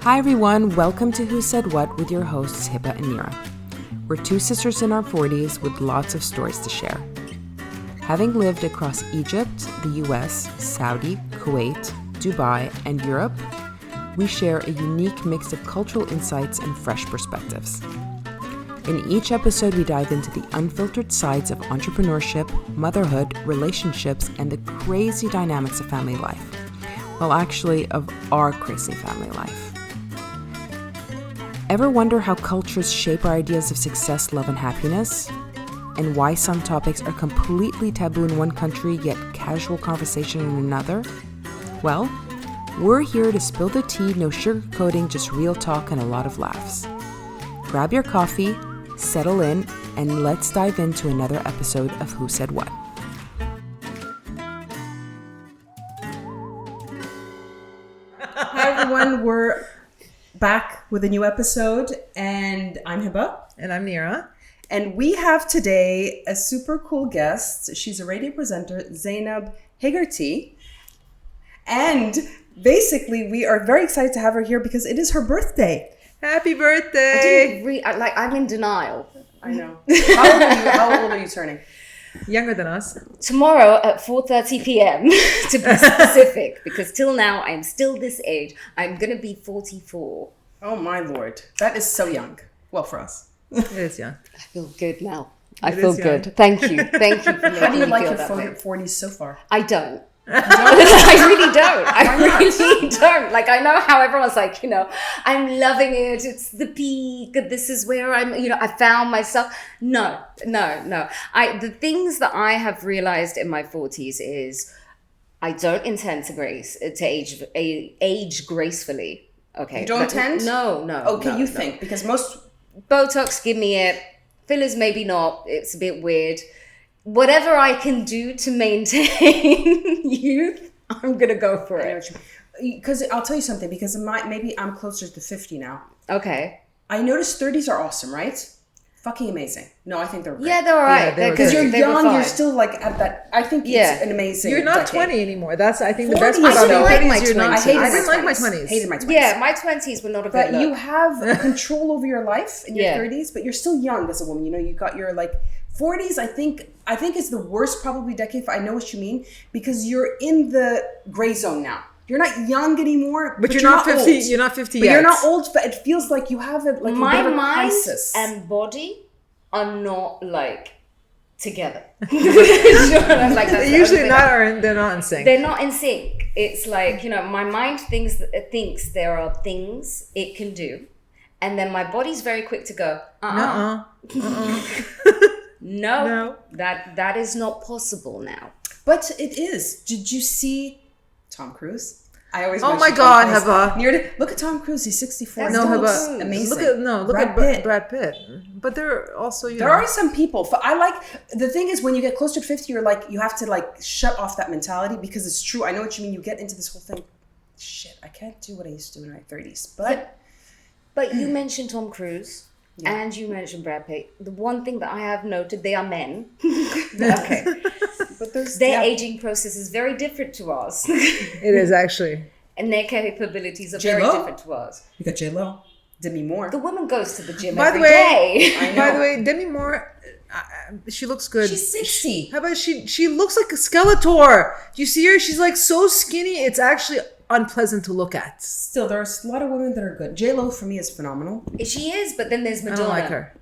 Hi everyone, welcome to Who Said What with your hosts Hiba and Mira. We're two sisters in our 40s with lots of stories to share. Having lived across Egypt, the US, Saudi, Kuwait, Dubai, and Europe, we share a unique mix of cultural insights and fresh perspectives. In each episode, we dive into the unfiltered sides of entrepreneurship, motherhood, relationships, and the crazy dynamics of family life. Well, actually, of our crazy family life. Ever wonder how cultures shape our ideas of success, love, and happiness? And why some topics are completely taboo in one country, yet casual conversation in another? Well, we're here to spill the tea, no sugarcoating, just real talk and a lot of laughs. Grab your coffee, settle in, and let's dive into another episode of Who Said What. Hi everyone, we're back with a new episode, and I'm Hiba. And I'm Nira. And we have today a super cool guest. She's a radio presenter, Zeinab Hegarty. And basically, we are very excited to have her here because it is her birthday. Happy birthday! I'm in denial. I know. How old are you turning? Younger than us. Tomorrow at 4:30 p.m. to be specific, because till now I'm still this age. I'm going to be 44. Oh my lord. That is so young. Well, for us. It is young. I feel good now. I It feel is good. young. Thank you. Thank you for How do making you me like feel your that way. 40s so far? I don't. I really don't. I really don't. Like, I know how everyone's like, I'm loving it. It's the peak. This is where I found myself. No. The things that I have realized in my 40s is I don't intend to age gracefully. Okay. You don't intend? No. Okay, no, you no. think, because most... Botox, give me it. Fillers, maybe not. It's a bit weird. Whatever I can do to maintain youth, I'm going to go for it. Because I'll tell you something, because maybe I'm closer to 50 now. Okay. I noticed 30s are awesome, right? Fucking amazing. No, I think they're great. Yeah, they're all right. Yeah, Because you're they were young, you're fine. still like at that. I think it's an amazing. You're not decade. 20 anymore. That's, I think, the 40s, best part I about didn't being like 30s, my you're not. 20s. I didn't like my 20s. Hated my 20s. Yeah, my 20s were not a good But look. you have control over your life in your Yeah. 30s, but you're still young as a woman. You got your 40s. I think it's the worst probably decade. I know what you mean, because you're in the gray zone now. You're not young anymore, But you're not 50. old. You're not 50 But yet. you're not old. But it feels like you have a my a bit of a mind crisis. and body are not together. They're Usually they're not in sync. They're not in sync. It's my mind thinks there are things it can do, and then my body's very quick to go, No, that is not possible now. But it is. Did you see Tom Cruise? I always. Oh mention my God, Tom Cruise. Heba. Look at Tom Cruise. He's 64. That's He Tom looks Cruise. amazing. Look Brad at Pitt. Brad Pitt. But they're also, There are some people. I like the thing is when you get closer to 50, you're you have to shut off that mentality, because it's true. I know what you mean. You get into this whole thing. Shit, I can't do what I used to do in my 30s. But you mentioned Tom Cruise. Yeah. And you mentioned Brad Pitt. The one thing that I have noted, they are men. Okay. But their aging process is very different to ours. It is actually. And their capabilities are J-Lo? very different to ours. You got J-Lo, Demi Moore. The woman goes to the gym By every the way, day. I know. By the way, Demi Moore, she looks good. She's 60. How about she looks like a Skeletor? Do you see her? She's so skinny. It's actually unpleasant to look at. Still, there's a lot of women that are good. J-Lo for me is phenomenal. She is, but then there's I Madonna. don't like her.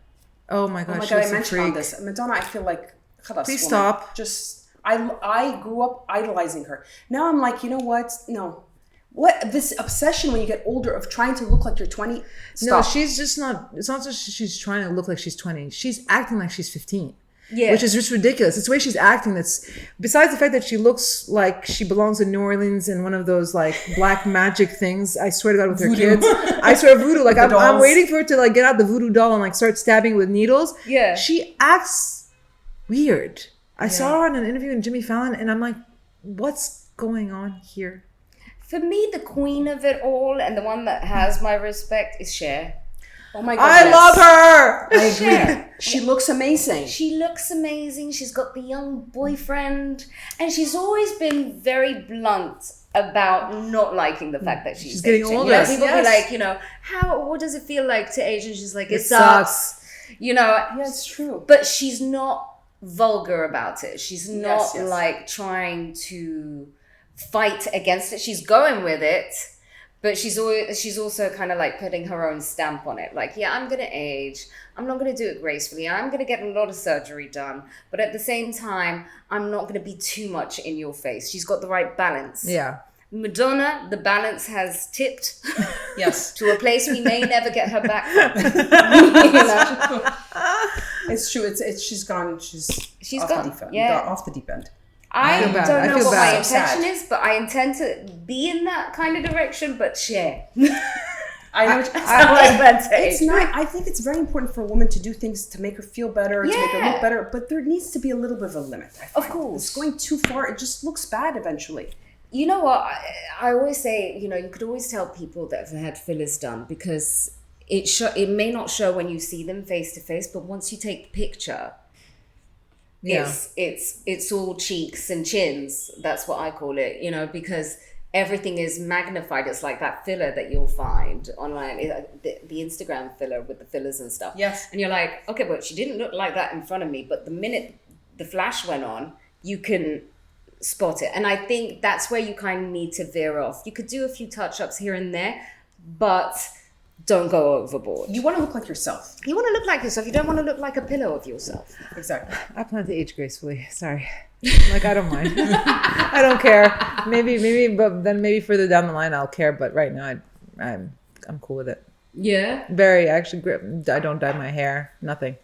Oh my God, Oh my she God, looks I a mentioned on freak. this. Madonna, I feel like... خلاص, Please woman. stop. Just, I grew up idolizing her. Now I'm like, you know what? No. What? This obsession when you get older of trying to look like you're 20? Stop. No, she's just not. It's not just she's trying to look like she's 20. She's acting like she's 15. Yeah. Which is just ridiculous. It's the way she's acting that's, besides the fact that she looks like she belongs in New Orleans in one of those black magic things, I swear to God, with her Voodoo. kids. I swear voodoo. I'm dolls. waiting for her to get out the voodoo doll and start stabbing with needles. Yeah. She acts weird. I saw her on an interview with Jimmy Fallon and I'm like, what's going on here? For me, the queen of it all and the one that has my respect is Cher. Oh my God. I love her! I agree. She looks amazing. She looks amazing. She's got the young boyfriend. And she's always been very blunt about not liking the fact that she's getting aging. older. You know, people Yes. be like, you know, what does it feel like to age? And she's like, it sucks. sucks. You know, Yeah, it's true. but she's not vulgar about it. She's not yes. like trying to fight against it. She's going with it, but she's also kind of like putting her own stamp on it. Like, yeah, I'm gonna age. I'm not gonna do it gracefully. I'm gonna get a lot of surgery done, but at the same time, I'm not gonna be too much in your face. She's got the right balance. Yeah. Madonna, the balance has tipped Yes. to a place we may never get her back from. You know? It's true. It's she's gone. She's off gone, the deep end. yeah. Off the deep end. I feel bad. don't I know feel what bad. my So intention sad. is, but I intend to be in that kind of direction, but share. I know. It's It's not. I think it's very important for a woman to do things to make her feel better, to make her Yeah. look better. But there needs to be a little bit of a limit. I Of find. course. It's going too far. It just looks bad eventually. You know what? I always say, you know, you could always tell people that have had fillers done because it may not show when you see them face to face, but once you take the picture, Yeah. it's all cheeks and chins. That's what I call it, you know, because everything is magnified. It's like that filler that you'll find online, the Instagram filler with the fillers and stuff. Yes. And you're like, okay, but she didn't look like that in front of me. But the minute the flash went on, you can spot it. And I think that's where you kind of need to veer off. You could do a few touch-ups here and there, but don't go overboard. You want to look like yourself. You want to look like yourself. You don't want to look like a pillow of yourself. Exactly. I plan to age gracefully. Sorry. Like, I don't mind. I don't care. Maybe, but then maybe further down the line I'll care. But right now I'm cool with it. Yeah. Very actually. I don't dye my hair. Nothing.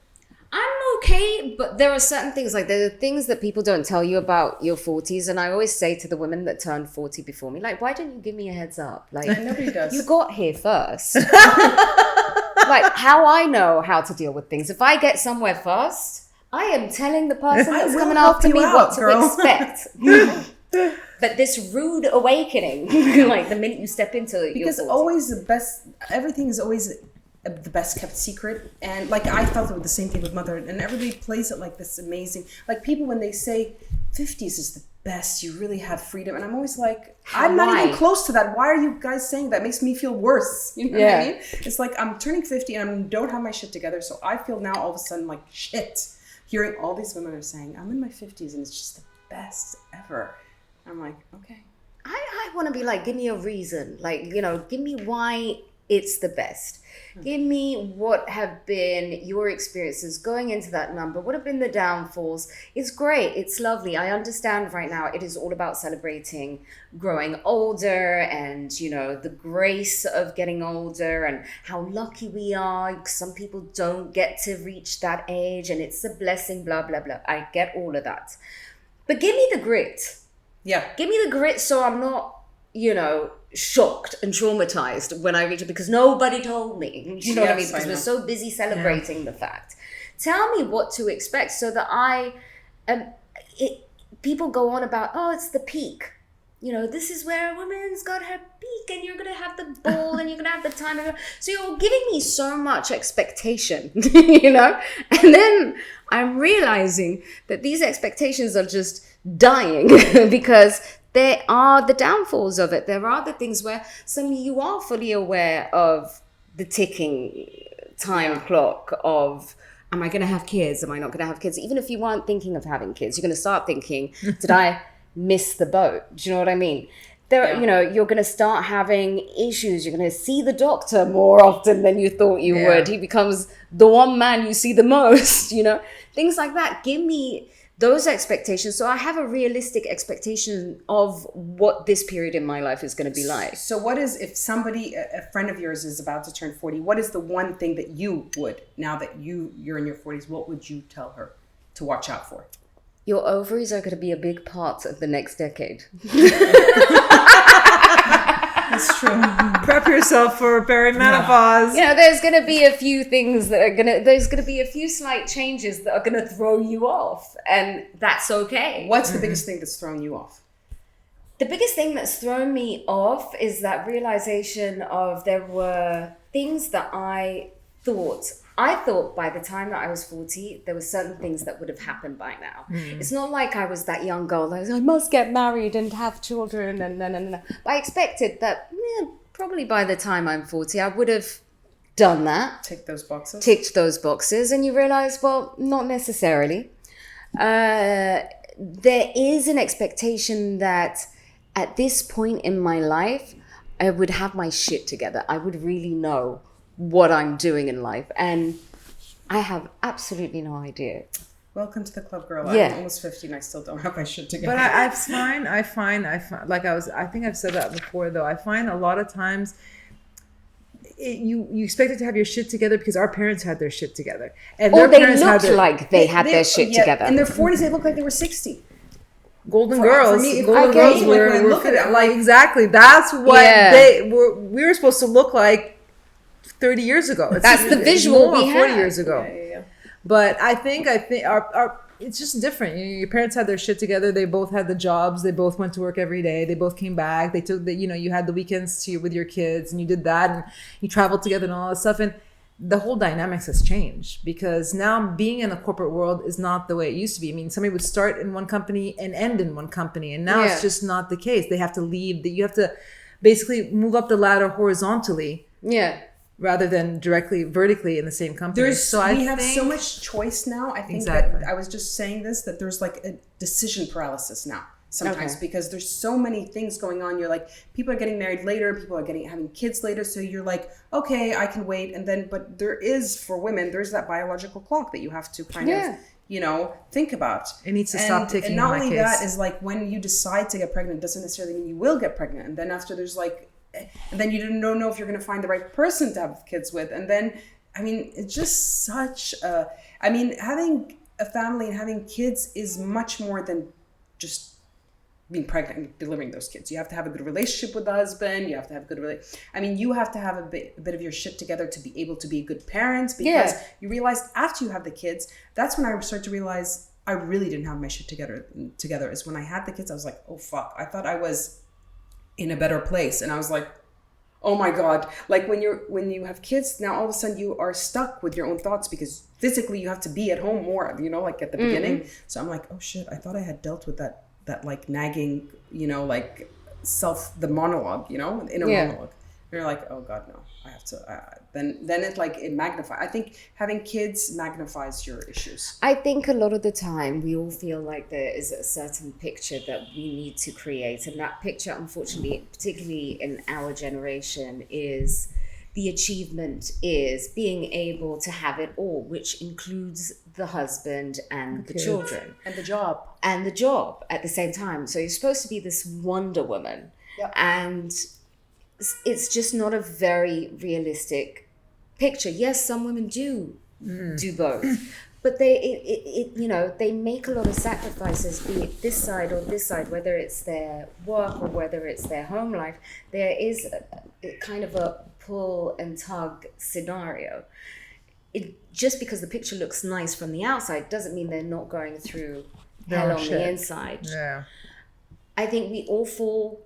I'm okay, but there are certain things, like there are things that people don't tell you about your 40s. And I always say to the women that turned 40 before me, like, why didn't you give me a heads up? Like, Nobody does. you got here first. Like, how I know how to deal with things. If I get somewhere first, I am telling the person I that's will coming help after you me out, what to girl. expect. But this rude awakening, like the minute you step into your Because 40s. always the best. Everything is always the best kept secret. And like I felt it with the same thing with mother. And everybody plays it like this amazing. Like people when they say 50s is the best, you really have freedom. And I'm always like, I'm not Why? even close to that. Why are you guys saying that? It makes me feel worse. You know what I mean? It's like I'm turning 50 and I don't have my shit together. So I feel now all of a sudden like shit. Hearing all these women are saying, I'm in my 50s and it's just the best ever. I'm like, okay. I want to be like, give me a reason. Like, you know, give me why it's the best. Give me what have been your experiences going into that number. What have been the downfalls? It's great. It's lovely. I understand right now it is all about celebrating growing older and, you know, the grace of getting older and how lucky we are. Some people don't get to reach that age and it's a blessing, blah, blah, blah. I get all of that. But give me the grit. Yeah. Give me the grit so I'm not, you know, shocked and traumatized when I reach it because nobody told me. Do you know what I mean? Yes, I Because we're know. so busy celebrating the fact. Tell me what to expect so that people go on about, oh, it's the peak. You know, this is where a woman's got her peak and you're going to have the ball and you're going to have the time. So you're giving me so much expectation, you know? And then I'm realizing that these expectations are just dying because there are the downfalls of it. There are the things where you are fully aware of the ticking time clock of, am I going to have kids? Am I not going to have kids? Even if you weren't thinking of having kids, you're going to start thinking, did I miss the boat? Do you know what I mean? You know, you're going to start having issues. You're going to see the doctor more often than you thought you would. He becomes the one man you see the most, you know, things like that. Give me those expectations. So I have a realistic expectation of what this period in my life is going to be like. So what is, if somebody, a friend of yours is about to turn 40, what is the one thing that you would, now that you're in your 40s, what would you tell her to watch out for? Your ovaries are going to be a big part of the next decade. That's true. Prep yourself for perimenopause. You know, there's going to be a few things that are there's going to be a few slight changes that are going to throw you off. And that's okay. What's the biggest thing that's thrown you off? The biggest thing that's thrown me off is that realization of there were things that I thought I thought by the time that I was 40, there were certain things that would have happened by now. It's not like I was that young girl that was, I must get married and have children and no. But I expected that probably by the time I'm 40, I would have done that. Ticked those boxes. And you realize, well, not necessarily. There is an expectation that at this point in my life, I would have my shit together. I would really know what I'm doing in life. And I have absolutely no idea. Welcome to the club, girl. Yeah. I'm almost 50 and I still don't have my shit together. But I find, like I think I've said that before though. I find a lot of times you expected to have your shit together because our parents had their shit together. And or they looked like they had their shit together. In their 40s, they looked like they were 60. Golden girls were like exactly. That's what we were supposed to look like 30 years ago. That's the visual we 40 had. years ago. Yeah. But I think our it's just different. Your parents had their shit together. They both had the jobs. They both went to work every day. They both came back. They took you had the weekends with your kids and you did that and you traveled together and all that stuff. And the whole dynamics has changed because now being in the corporate world is not the way it used to be. I mean, somebody would start in one company and end in one company. And now it's just not the case. They have to leave. You have to basically move up the ladder horizontally. Yeah. Rather than vertically in the same company. We have so much choice now. I think that I was just saying this, that there's like a decision paralysis now sometimes because there's so many things going on. You're like, people are getting married later, people are having kids later. So you're like, okay, I can wait. And then, but there is, for women, there's that biological clock that you have to kind of, think about. It needs to stop ticking. And not only that is like when you decide to get pregnant, it doesn't necessarily mean you will get pregnant. And then after there's like, and then you don't know if you're going to find the right person to have kids with. And then, I mean, it's just such having a family and having kids is much more than just being pregnant and delivering those kids. You have to have a good relationship with the husband. You have to have you have to have a bit of your shit together to be able to be a good parent, because you realize after you have the kids, that's when I start to realize I really didn't have my shit together is when I had the kids. I was like, oh fuck, I thought I was in a better place. And I was like, oh my God. Like when you have kids, now all of a sudden you are stuck with your own thoughts because physically you have to be at home more, like at the beginning. So I'm like, oh shit, I thought I had dealt with that like nagging, like the monologue, inner monologue. And you're like, oh God, no, I have to, then it magnifies. I think having kids magnifies your issues. I think a lot of the time we all feel like there is a certain picture that we need to create. And that picture, unfortunately, particularly in our generation, is the achievement is being able to have it all, which includes the husband and the children. And the job. And the job at the same time. So you're supposed to be this Wonder Woman. Yep. And it's just not a very realistic picture. Yes, some women do both, but they make a lot of sacrifices, be it this side or this side, whether it's their work or whether it's their home life. There is a kind of a pull and tug scenario. Just because the picture looks nice from the outside doesn't mean they're not going through hell on the inside. Yeah, I think we all fall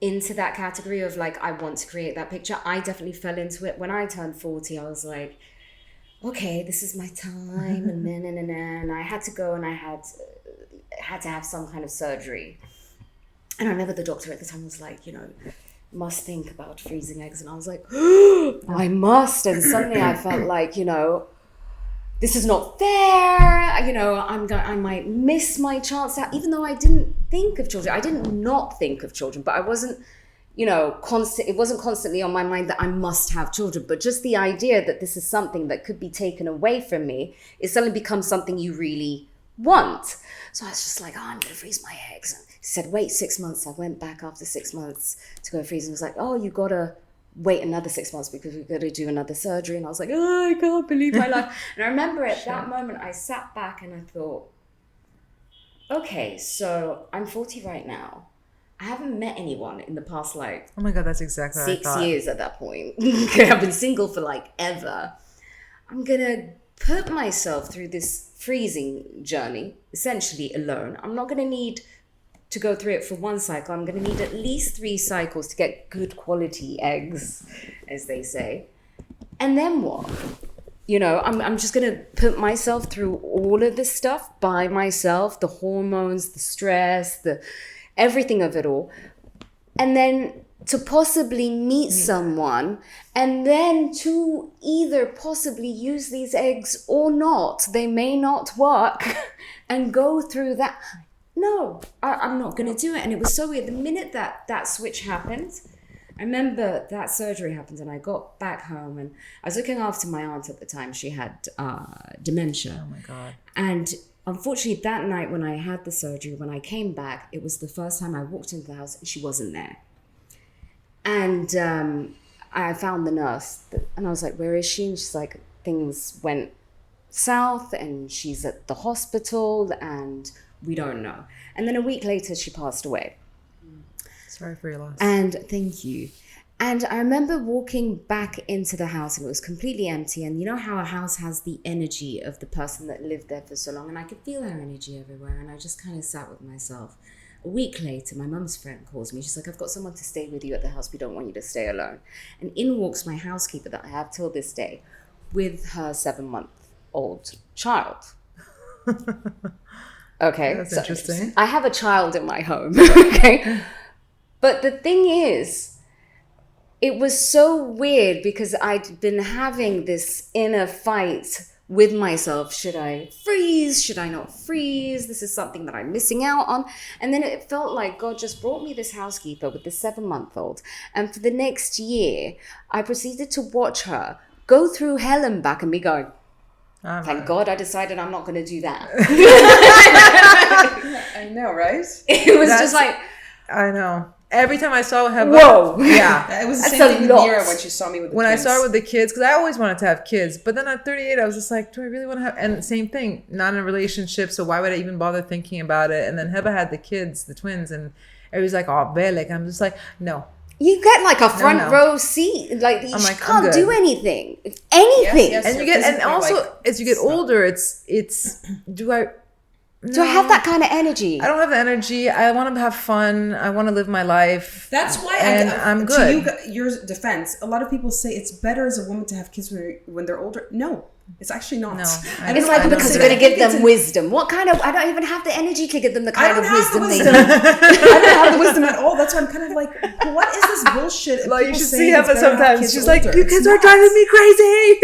into that category of like, I want to create that picture. I definitely fell into it when I turned 40. I was like, okay, this is my time, and I had to go and I had to have some kind of surgery. And I remember the doctor at the time was like, must think about freezing eggs, and I was like, I must. And suddenly I felt like, this is not fair. I might miss my chance out, even though I didn't think of children. I didn't not think of children, but I wasn't, it wasn't constantly on my mind that I must have children. But just the idea that this is something that could be taken away from me, it suddenly becomes something you really want. So I was just like, I'm going to freeze my eggs. And he said, wait 6 months. I went back after 6 months to go freeze, and was like, oh, you got to wait another 6 months because we've got to do another surgery. And I was like, oh, I can't believe my life. And I remember at that moment, I sat back and I thought, okay, so I'm 40 right now. I haven't met anyone in the past, like, oh my God, that's exactly 6 years at that point. I've been single for like ever. I'm going to put myself through this freezing journey, essentially alone. I'm not going to need to go through it for one cycle. I'm going to need at least 3 cycles to get good quality eggs, as they say. And then what? I'm just going to put myself through all of this stuff by myself, the hormones, the stress, the everything of it all. And then to possibly meet someone and then to either possibly use these eggs or not, they may not work, and go through that. No, I'm not going to do it. And it was so weird. The minute that switch happened, I remember that surgery happened and I got back home and I was looking after my aunt at the time. She had dementia. Oh my God. And unfortunately that night when I had the surgery, when I came back, it was the first time I walked into the house and she wasn't there. And I found the nurse and I was like, where is she? And she's like, things went south and she's at the hospital and we don't know. And then a week later, she passed away. Sorry for your loss. And thank you. And I remember walking back into the house and it was completely empty. And you know how a house has the energy of the person that lived there for so long? And I could feel her energy everywhere. And I just kind of sat with myself. A week later, my mum's friend calls me. She's like, I've got someone to stay with you at the house. We don't want you to stay alone. And in walks my housekeeper that I have till this day with her 7-month-old child. Okay. That's interesting. I have a child in my home. Okay. But the thing is, it was so weird because I'd been having this inner fight with myself. Should I freeze? Should I not freeze? This is something that I'm missing out on. And then it felt like God just brought me this housekeeper with this 7-month-old. And for the next year, I proceeded to watch her go through hell and back and me going, thank God I decided I'm not going to do that. I know, right? It was just like... I know. Every time I saw Heba, whoa, yeah, It was the That's same thing with a lot. Mira when she saw me with the when kids. I saw her with the kids, because I always wanted to have kids, but then at 38, I was just like, do I really want to have? And same thing, not in a relationship, so why would I even bother thinking about it? And then Heba had the kids, the twins, and everybody's like, oh, Belek. I'm just like, no. You get like a front No. row seat, like you I'm like, I'm can't good. do anything, anything. Yes, And you're you get, and physically, also like, as you get stuck. older, it's. Do I? Do I have that kind of energy? I don't have the energy. I want to have fun. I want to live my life. That's why I'm good. To your defense, a lot of people say it's better as a woman to have kids when they're older. No, it's actually not. No, And It's I like don't because say you're going to that. give them wisdom. What kind of? I don't even have the energy to give them the I kind don't of have the wisdom wisdom. they need. I don't have the wisdom at all. That's why I'm kind of like, what is this bullshit? Like you People should saying see it's Heba better to have sometimes. kids She's like, older. you It's kids are not. driving me crazy.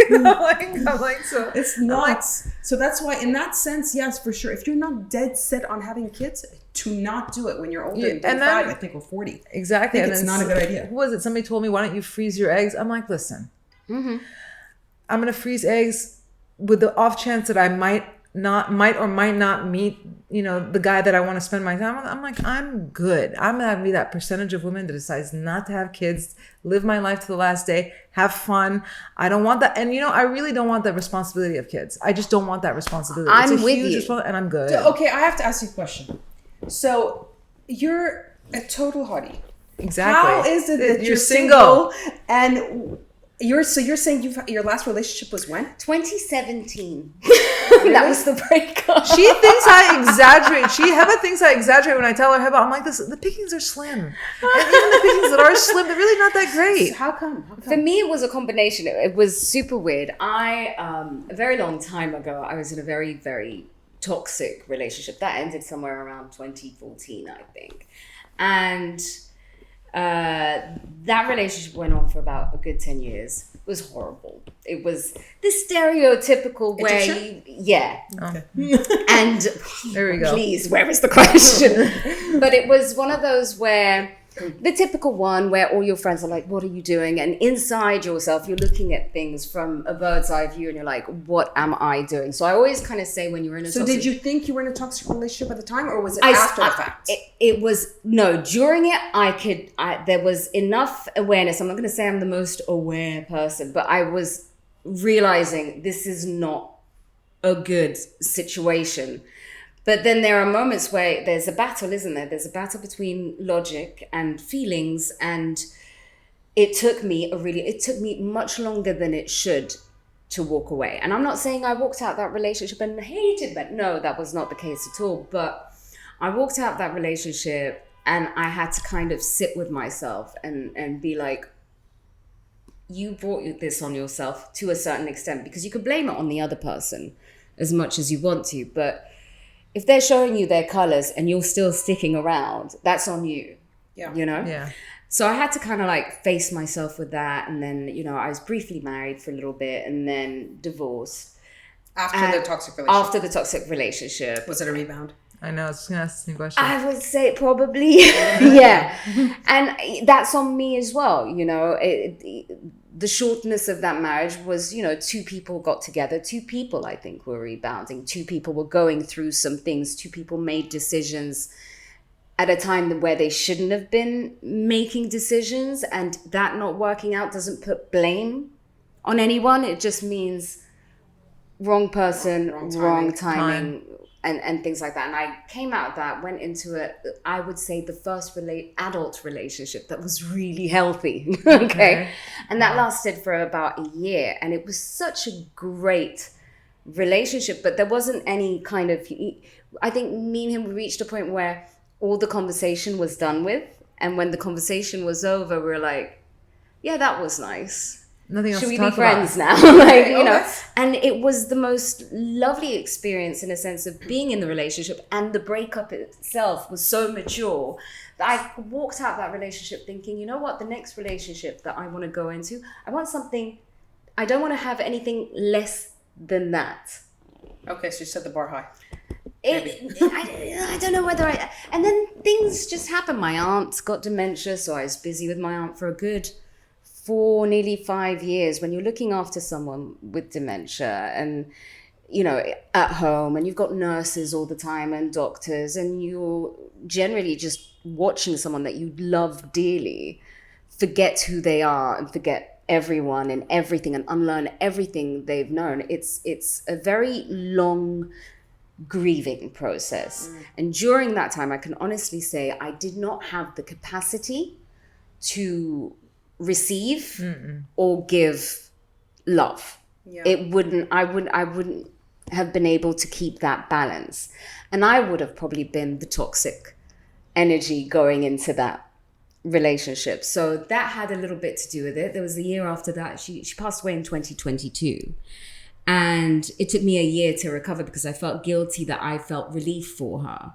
I'm like, so. It's not. So that's why, in that sense, yes, for sure. If you're not dead set on having kids, to not do it when you're older, Yeah, than and 35, then- I think, or 40. Exactly. I think And it's then not a good idea. Who was it? Somebody told me, why don't you freeze your eggs? I'm like, listen, I'm going to freeze eggs with the off chance that I might or might not meet, the guy that I want to spend my time with. I'm like, I'm good. I'm going to be that percentage of women that decides not to have kids, live my life to the last day, have fun. I don't want that. And, I really don't want that responsibility of kids. I just don't want that responsibility. I'm it's a with huge you. and I'm good. Okay, I have to ask you a question. So you're a total hottie. Exactly. How is it that You're single and you're saying your last relationship was when? 2017. That was the breakup. She thinks I exaggerate. Heba thinks I exaggerate when I tell her Heba. I'm like, the pickings are slim, and even the pickings that are slim, they're really not that great. How come? For me, it was a combination. It was super weird. A very long time ago, I was in a very, very toxic relationship that ended somewhere around 2014, I think. And that relationship went on for about a good 10 years. It was horrible. It was the stereotypical way. Yeah. Okay. And There we go. please, where is the question? But it was one of those where the typical one where all your friends are like, what are you doing? And inside yourself, you're looking at things from a bird's eye view and you're like, what am I doing? So I always kind of say when you're in a So toxic... did you think you were in a toxic relationship at the time, or was it after the fact? It was, no, during it, there was enough awareness. I'm not going to say I'm the most aware person, but I was realizing this is not a good situation. But then there are moments where there's a battle, isn't there? There's a battle between logic and feelings. And it took me much longer than it should to walk away. And I'm not saying I walked out that relationship and hated that. No, that was not the case at all. But I walked out that relationship and I had to kind of sit with myself and be like, you brought this on yourself to a certain extent, because you could blame it on the other person as much as you want to, but if they're showing you their colors and you're still sticking around, that's on you. Yeah. You know? Yeah. So I had to kind of like face myself with that. And then, you know, I was briefly married for a little bit and then divorced. After the toxic relationship. After the toxic relationship. Was it a rebound? I know, I was just going to ask the same question. I would say probably, yeah. And that's on me as well, you know. The shortness of that marriage was, you know, two people got together. Two people, I think, were rebounding. Two people were going through some things. Two people made decisions at a time where they shouldn't have been making decisions. And that not working out doesn't put blame on anyone. It just means wrong person, wrong timing. And things like that. And I came out of that, went into it, I would say the first adult relationship that was really healthy. Okay. And that lasted for about a year. And it was such a great relationship, but there wasn't any kind of, I think me and him reached a point where all the conversation was done with. And when the conversation was over, we were like, yeah, that was nice. Nothing else Should to we talk be friends about. now? Like, you know, and it was the most lovely experience in a sense of being in the relationship, and the breakup itself was so mature that I walked out that relationship thinking, you know what, the next relationship that I want to go into, I want something, I don't want to have anything less than that. Okay, so you set the bar high. I don't know whether and then things just happened. My aunt got dementia, so I was busy with my aunt for a good 4, nearly 5 years. When you're looking after someone with dementia and, you know, at home, and you've got nurses all the time and doctors, and you're generally just watching someone that you love dearly forget who they are and forget everyone and everything and unlearn everything they've known. It's a very long grieving process. And during that time, I can honestly say I did not have the capacity to receive or give love. I wouldn't have been able to keep that balance, and I would have probably been the toxic energy going into that relationship. So that had a little bit to do with it. There was a year after that. She passed away in 2022, and it took me a year to recover because I felt guilty that I felt relief for her.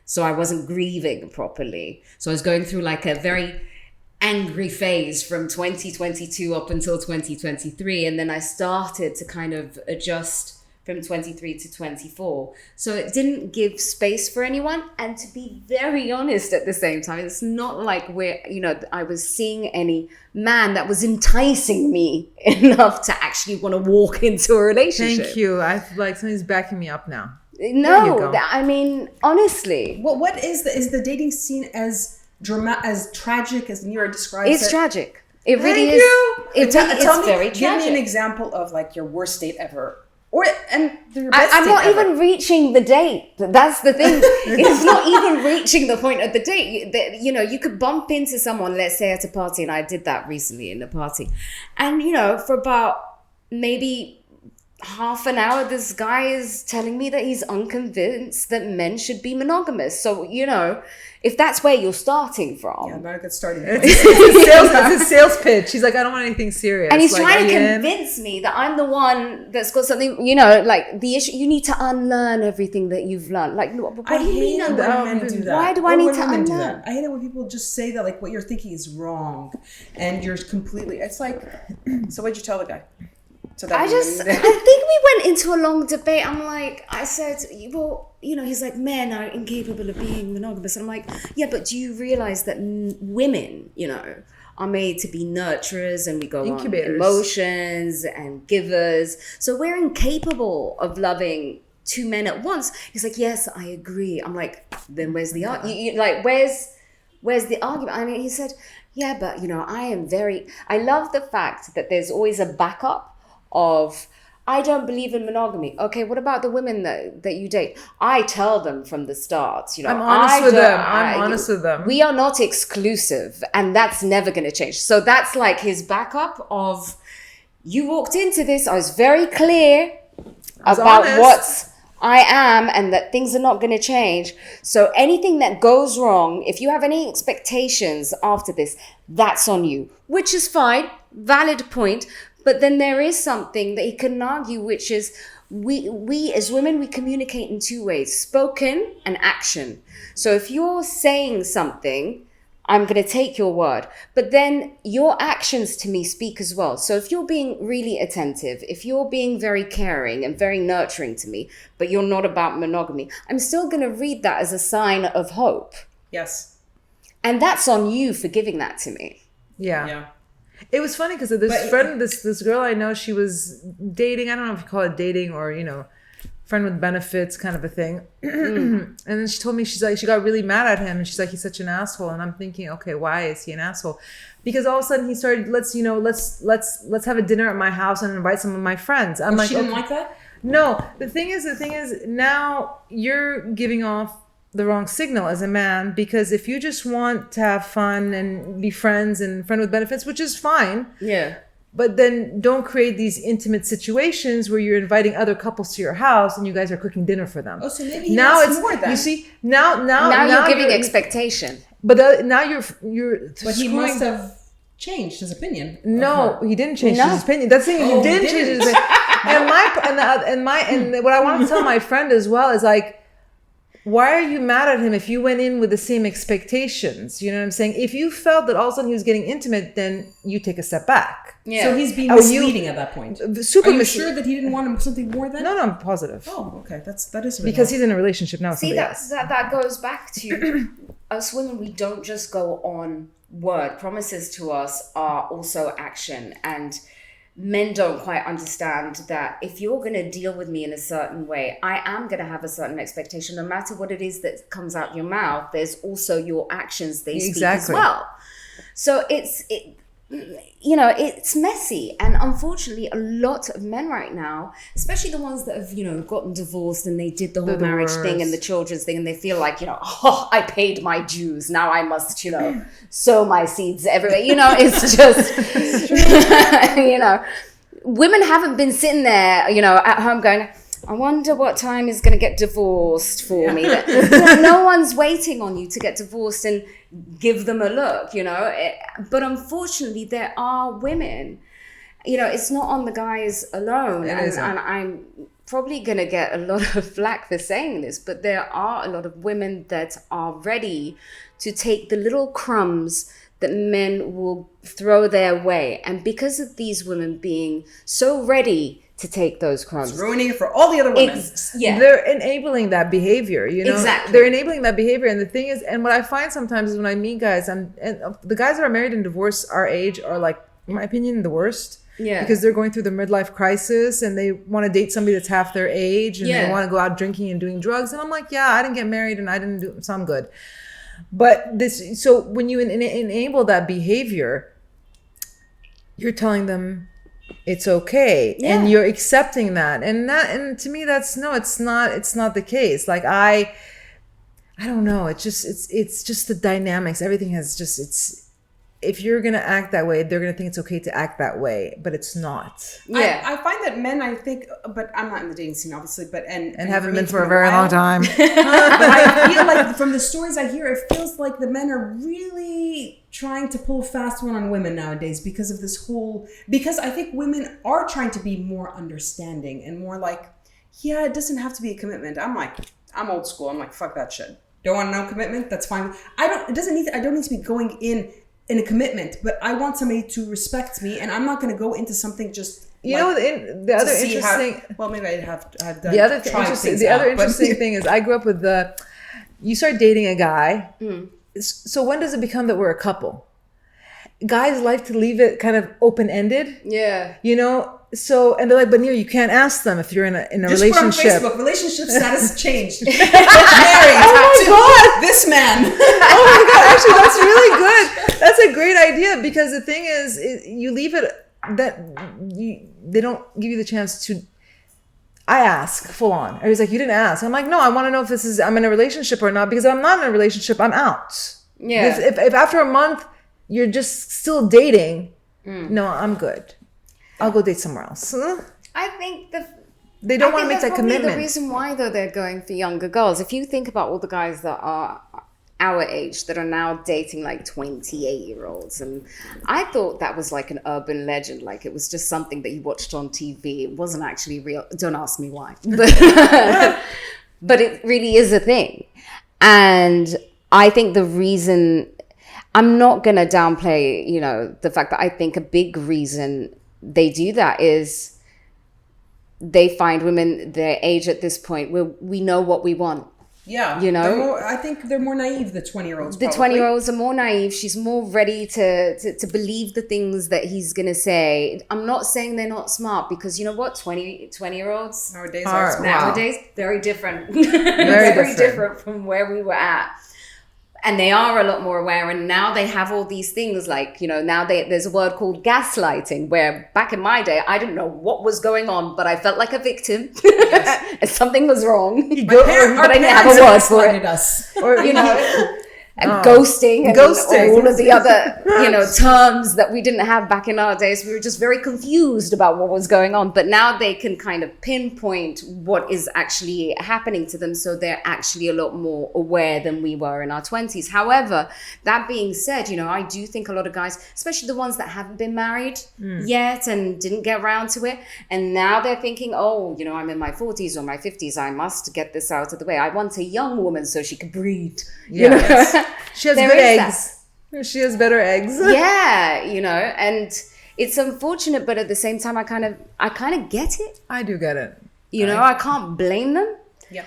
So I wasn't grieving properly. So I was going through like a very angry phase from 2022 up until 2023, and then I started to kind of adjust from 23 to 24. So it didn't give space for anyone. And to be very honest, at the same time, it's not like I was seeing any man that was enticing me enough to actually want to walk into a relationship. Thank you. I feel like somebody's backing me up now. No, I mean, honestly. What is the dating scene as tragic as Nira describes it? It's tragic. It really is. It's very tragic. Give me an example of like your worst date ever. Your best I'm date not ever. even reaching the date. That's the thing. It's not even reaching the point of the date. You know, you could bump into someone, let's say at a party, and I did that recently in a party. And, you know, for about maybe half an hour, this guy is telling me that he's unconvinced that men should be monogamous. So, you know, if that's where you're starting from. Yeah, not a good starting point. It's a sales pitch. He's like, I don't want anything serious. And he's like, trying to convince me that I'm the one that's got something, you know, like the issue, you need to unlearn everything that you've learned. Like, what do you mean unlearn? When men do that. Why do I need to women do unlearn? that. I hate it when people just say that, like, what you're thinking is wrong. And you're completely, it's like, so what'd you tell the guy? I think we went into a long debate. I said, well, you know, he's like, men are incapable of being monogamous. And I'm like, yeah, but do you realize that women, you know, are made to be nurturers, and we go Incubators. on emotions and givers. So we're incapable of loving two men at once. He's like, yes, I agree. I'm like, then where's the argument? Like, where's the argument? I mean, he said, yeah, but, you know, I love the fact that there's always a backup of, I don't believe in monogamy. Okay, what about the women that you date? I tell them from the start, you know, I'm honest with them. We are not exclusive, and that's never going to change. So that's like his backup of, you walked into this, I was very clear about I am, and that things are not going to change. So anything that goes wrong, if you have any expectations after this, that's on you, which is fine, valid point. But then there is something that he can argue, which is we as women, we communicate in two ways, spoken and action. So if you're saying something, I'm going to take your word, but then your actions to me speak as well. So if you're being really attentive, if you're being very caring and very nurturing to me, but you're not about monogamy, I'm still going to read that as a sign of hope. Yes. And that's on you for giving that to me. Yeah. It was funny because this girl I know, she was dating, I don't know if you call it dating or, friend with benefits kind of a thing. And then she told me, she's like, she got really mad at him and she's like, he's such an asshole. And I'm thinking, okay, why is he an asshole? Because all of a sudden he started, let's have a dinner at my house and invite some of my friends. I'm like, she didn't like that? No, the thing is now you're giving off the wrong signal as a man, because if you just want to have fun and be friends and friend with benefits, which is fine. Yeah. But then don't create these intimate situations where you're inviting other couples to your house and you guys are cooking dinner for them. Oh, so maybe now it's more than. You see, now you're giving expectation. But now you're. But he must have changed his opinion. No, he didn't change his opinion. That's the thing. He didn't change his opinion. And what I want to tell my friend as well is like, why are you mad at him if you went in with the same expectations? You know what I'm saying? If you felt that all of a sudden he was getting intimate, then you take a step back. Yeah. So he's being misleading at that point. Super. Are you sure that he didn't want something more than? No, I'm positive. Oh, okay. That is really because he's in a relationship now with somebody else. That goes back to us women. We don't just go on word. Promises to us are also action, and men don't quite understand that if you're going to deal with me in a certain way, I am going to have a certain expectation. No matter what it is that comes out your mouth, there's also your actions, they speak as well. So it's messy. And unfortunately, a lot of men right now, especially the ones that have, gotten divorced and they did the whole marriage thing and the children's thing, and they feel like, I paid my dues. Now I must, sow my seeds everywhere. It's just, women haven't been sitting there, at home going, I wonder what time is going to get divorced for me. No one's waiting on you to get divorced and give them a look, But unfortunately, there are women, it's not on the guys alone. And I'm probably going to get a lot of flack for saying this, but there are a lot of women that are ready to take the little crumbs that men will throw their way. And because of these women being so ready to take those crumbs, it's ruining it for all the other women. They're enabling that behavior, Exactly. They're enabling that behavior. And the thing is, and what I find sometimes is when I meet guys, and the guys that are married and divorced our age are, like, in my opinion, the worst. Yeah. Because they're going through the midlife crisis and they want to date somebody that's half their age and they want to go out drinking and doing drugs. And I'm like, I didn't get married and I didn't do, so I'm good. But so when you enable that behavior, you're telling them it's okay and you're accepting that. And to me, it's not the case. Like, I don't know. It's just the dynamics. Everything has if you're going to act that way, they're going to think it's okay to act that way, but it's not. Yeah. I find that men, I think, but I'm not in the dating scene, obviously, but and haven't been for a very long time. But I feel like from the stories I hear, it feels like the men are really trying to pull a fast one on women nowadays because of because I think women are trying to be more understanding and more like, it doesn't have to be a commitment. I'm old school. I'm like, fuck that shit. Don't want no commitment? That's fine. I don't need to be going in a commitment, but I want somebody to respect me, and I'm not going to go into something just. The other interesting. Maybe I have done. The other interesting thing is I grew up with you start dating a guy. So when does it become that we're a couple? Guys like to leave it kind of open-ended. Yeah. So, and they're like, but Nir, you can't ask them if you're in a just relationship. Just put on Facebook, relationship status changed. Married. Oh my God. This man. Oh my God, actually, that's really good. That's a great idea, because the thing is you leave it that they don't give you the chance to. I ask full on. I was like, you didn't ask. I'm like, no, I want to know if I'm in a relationship or not, because if I'm not in a relationship, I'm out. Yeah. If after a month you're just still dating, no, I'm good. I'll go date somewhere else. I think They don't want to make that commitment. The reason why, though, they're going for younger girls. If you think about all the guys that are our age that are now dating like 28-year-olds, and I thought that was like an urban legend, like it was just something that you watched on TV. It wasn't actually real. Don't ask me why, but it really is a thing. And I think the reason, I'm not gonna downplay, you know, the fact that I think a big reason they do that is they find women their age at this point where we know what we want. Yeah, you know, I think they're more naive. The 20-year-olds. The 20-year-olds are more naive. She's more ready to believe the things that he's gonna say. I'm not saying they're not smart, because you know what, 20-year-olds nowadays are smart. Nowadays very different, very different from where we were at. And they are a lot more aware, and now they have all these things like, you know, now there's a word called gaslighting, where back in my day, I didn't know what was going on, but I felt like a victim. Yes. Something was wrong. But I didn't have a word for it. Us. Or, you know, and ghosting and all of the other, you know, terms that we didn't have back in our days. We were just very confused about what was going on. But now they can kind of pinpoint what is actually happening to them. So they're actually a lot more aware than we were in our 20s. However, that being said, you know, I do think a lot of guys, especially the ones that haven't been married yet and didn't get around to it, and now they're thinking, oh, you know, I'm in my 40s or my 50s. I must get this out of the way. I want a young woman so she can breed. You know? She has good eggs. She has better eggs. Yeah, you know, and it's unfortunate, but at the same time, I kind of get it. I do get it. You know, I can't blame them. Yeah.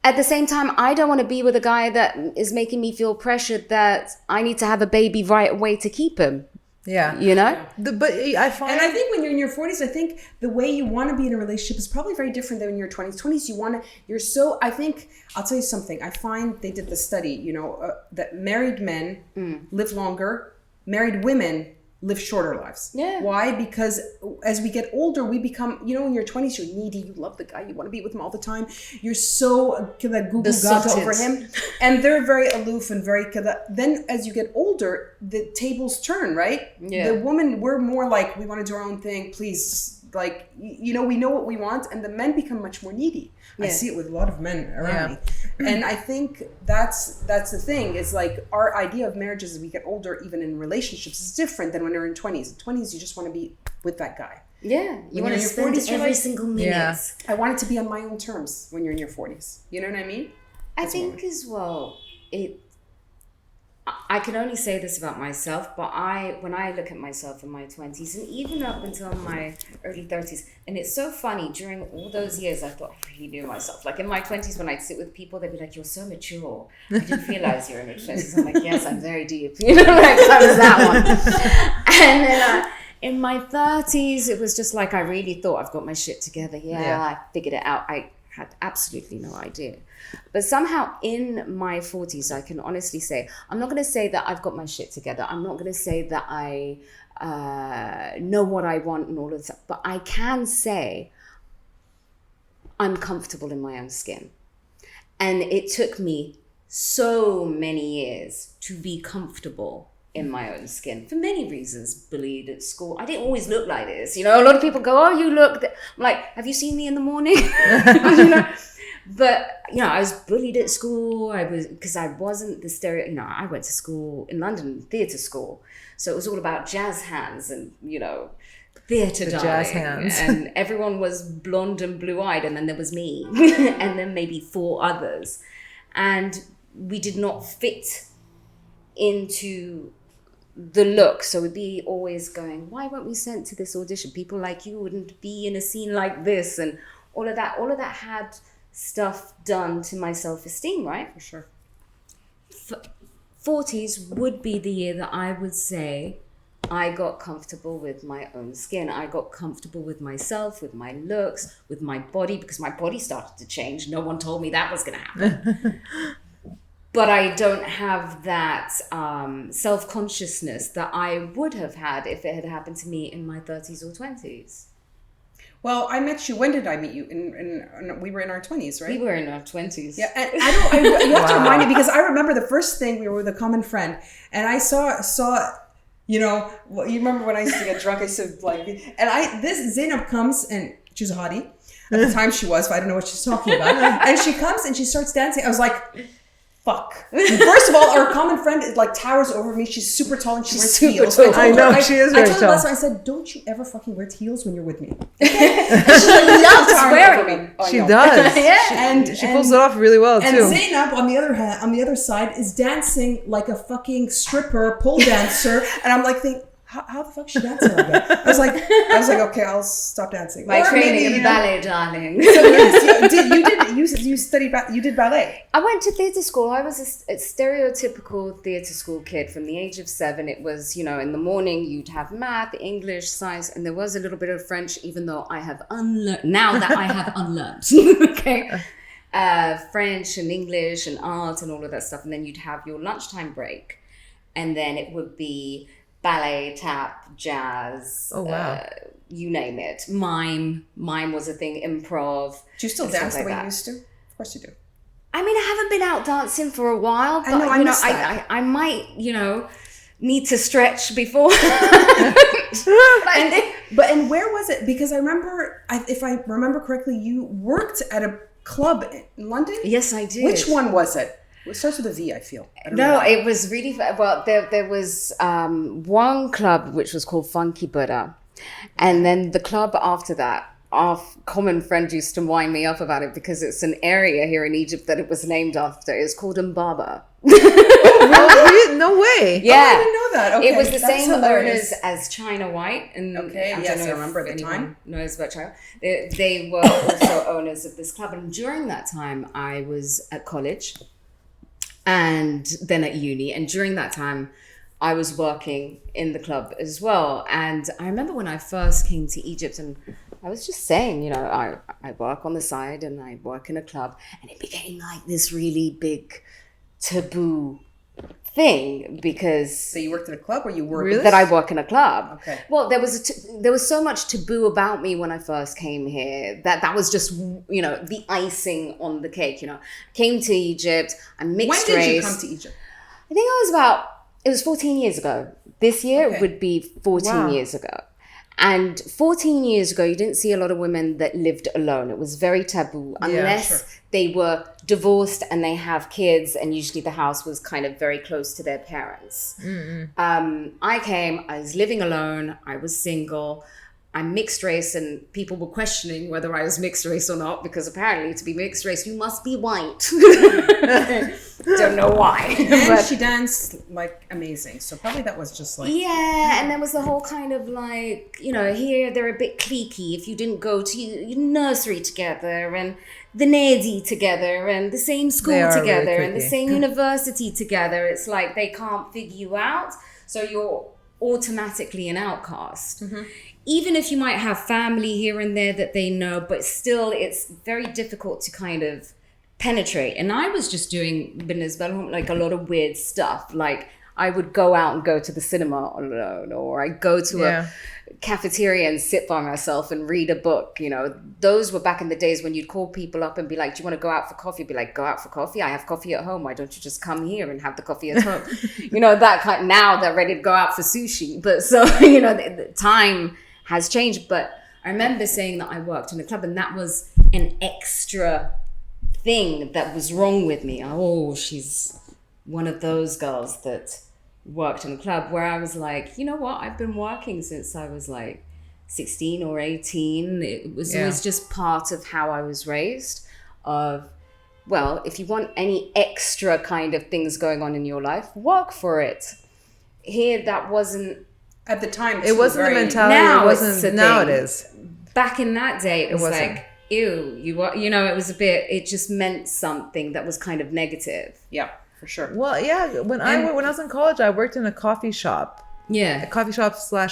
At the same time, I don't want to be with a guy that is making me feel pressured that I need to have a baby right away to keep him. Yeah. You know? But I find... And I think when you're in your 40s, I think the way you want to be in a relationship is probably very different than in your 20s. 20s, I think, I'll tell you something. I find they did the study, you know, that married men live longer, married women live shorter lives. Yeah. Why? Because as we get older, we become, you know, in your 20s, you're needy, you love the guy, you want to be with him all the time. You're so goo gaga over him. And they're very aloof and very then as you get older, the tables turn, right? Yeah. The woman, we're more like, we want to do our own thing, please. Like, you know, we know what we want, and the men become much more needy. Yeah. I see it with a lot of men around me. And I think that's the thing, is like our idea of marriages as we get older, even in relationships, is different than when you're in 20s. In 20s, you just want to be with that guy. Yeah. You want to spend every single minute. Yeah. I want it to be on my own terms when you're in your 40s. You know what I mean? I think as well, I can only say this about myself, but when I look at myself in my 20s and even up until my early 30s, and it's so funny, during all those years, I thought I really knew myself. Like in my 20s, when I'd sit with people, they'd be like, you're so mature. I didn't realize you're in your 20s. I'm like, yes, I'm very deep. You know, like I was that one. And then in my 30s, it was just like, I really thought I've got my shit together. Yeah, I figured it out. I had absolutely no idea. But somehow in my 40s, I can honestly say, I'm not going to say that I've got my shit together. I'm not going to say that I know what I want and all of that. But I can say I'm comfortable in my own skin. And it took me so many years to be comfortable in my own skin for many reasons. Bullied at school. I didn't always look like this. You know, a lot of people go, oh, you look... I'm like, have you seen me in the morning? You know? But, you know, I was bullied at school. Because I wasn't the stereo. You know, I went to school in London, theatre school. So it was all about jazz hands and, you know, theatre darling. Jazz hands. And everyone was blonde and blue-eyed. And then there was me. And then maybe 4 others. And we did not fit into the look. So we'd be always going, why weren't we sent to this audition? People like you wouldn't be in a scene like this. And all of that had stuff done to my self-esteem, right? For sure. 40s would be the year that I would say I got comfortable with my own skin. I got comfortable with myself, with my looks, with my body, because my body started to change. No one told me that was going to happen. But I don't have that self-consciousness that I would have had if it had happened to me in my 30s or 20s. Well, I met you. When did I meet you? We were in our 20s, right? We were in our 20s. Yeah, and you have to remind me, because I remember the first thing, we were with a common friend, and I saw you know, you remember when I used to get drunk, I used to like, and this Zeinab comes, and she's a hottie, At the time she was, but I don't know what she's talking about. And she comes and she starts dancing. I was like, fuck. First of all, our common friend is like towers over me. She's super tall and she wears heels. I know, she is very I told her tall. last time, I said, don't you ever fucking wear heels when you're with me. She loves wearing them. She does. And She pulls it off really well and too. Zeinab, on the other side, is dancing like a fucking stripper, pole dancer. And I'm like thinking, how the fuck is she dancing like that? I was like, okay, I'll stop dancing. My Or training maybe, in ballet, darling. You did ballet. I went to theatre school. I was a stereotypical theatre school kid. From the age of 7, it was, in the morning you'd have math, English, science, and there was a little bit of French, even though I have unlearned, now that I have unlearned, okay? French and English and art and all of that stuff. And then you'd have your lunchtime break. And then it would be ballet, tap, jazz. Oh, wow. You name it. Mime was a thing, improv. Do you still and stuff dance the like way that. you used to? Of course you do. I mean, I haven't been out dancing for a while, but I miss that. I might, need to stretch before. And where was it? Because I remember, if I remember correctly, you worked at a club in London? Yes, I did. Which one was it? It starts with a V, I feel. I don't know No, why. it was really well. There was one club which was called Funky Buddha, and then the club after that. Our common friend used to wind me up about it because it's an area here in Egypt that it was named after. It's called Mbaba. No way. Yeah, I didn't know that. Okay, it was the that's same hilarious. owners as China White, and Okay, I don't yes, know I remember if at the anyone time. knows about China. They were also owners of this club, and during that time, I was at college, and then at uni, and during that time, I was working in the club as well. And I remember when I first came to Egypt, and I was just saying, I work on the side and I work in a club, and it became like this really big taboo thing because So you worked at a club or you worked... Really? that I work in a club. Okay. Well, there was so much taboo about me when I first came here that was just the icing on the cake. Came to Egypt. I'm mixed When race. did you come to Egypt? I think it was 14 years ago. This year Okay. would be 14 Wow. years ago. And 14 years ago, you didn't see a lot of women that lived alone. It was very taboo unless sure. they were divorced and they have kids, and usually the house was kind of very close to their parents. I came, I was living alone, I was single, I'm mixed race, and people were questioning whether I was mixed race or not, because apparently to be mixed race, you must be white. Don't know why. And but she danced like amazing. So probably that was just like... yeah, and there was the whole kind of like, here they're a bit cliquey if you didn't go to nursery together and the Nadi together and the same They school are really together and the cliquey. same university together. It's like they can't figure you out, so you're automatically an outcast. Even if you might have family here and there that they know, but still it's very difficult to kind of penetrate. And I was just doing like a lot of weird stuff. Like I would go out and go to the cinema alone, or I go to a cafeteria and sit by myself and read a book. Those were back in the days when you'd call people up and be like, do you want to go out for coffee? Be like, go out for coffee? I have coffee at home. Why don't you just come here and have the coffee at home? That kind. Now they're ready to go out for sushi. But so, the time has changed. But I remember saying that I worked in a club, and that was an extra thing that was wrong with me. Oh, she's one of those girls that worked in a club, where I was like, you know what? I've been working since I was like 16 or 18. It was always just part of how I was raised of, well, if you want any extra kind of things going on in your life, work for it. Here, that wasn't... At the time, It wasn't the mentality. Now It it's wasn't. a Now thing. it is. Back in that day, it was wasn't. like, ew, it was a bit, it just meant something that was kind of negative. Yeah, for sure. Well, yeah. When I was in college, I worked in a coffee shop Yeah. /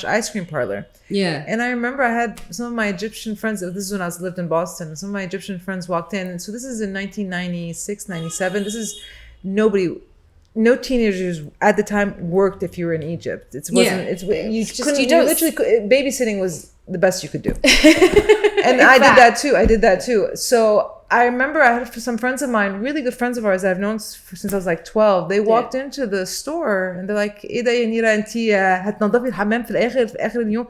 ice cream parlor. Yeah. And I remember I had some of my Egyptian friends. This is when I lived in Boston. Some of my Egyptian friends walked in. So this is in 1996, 97. This is no teenagers at the time worked if you were in Egypt. It wasn't. Yeah. It's you just couldn't. you You don't- literally babysitting was the best you could do. And I did that too. So I remember I had some friends of mine, really good friends of ours that I've known since I was like 12. They walked into the store and they're like, "إيه ده يا نيرة أنتي هتنضفي الحمام في الآخر اليوم."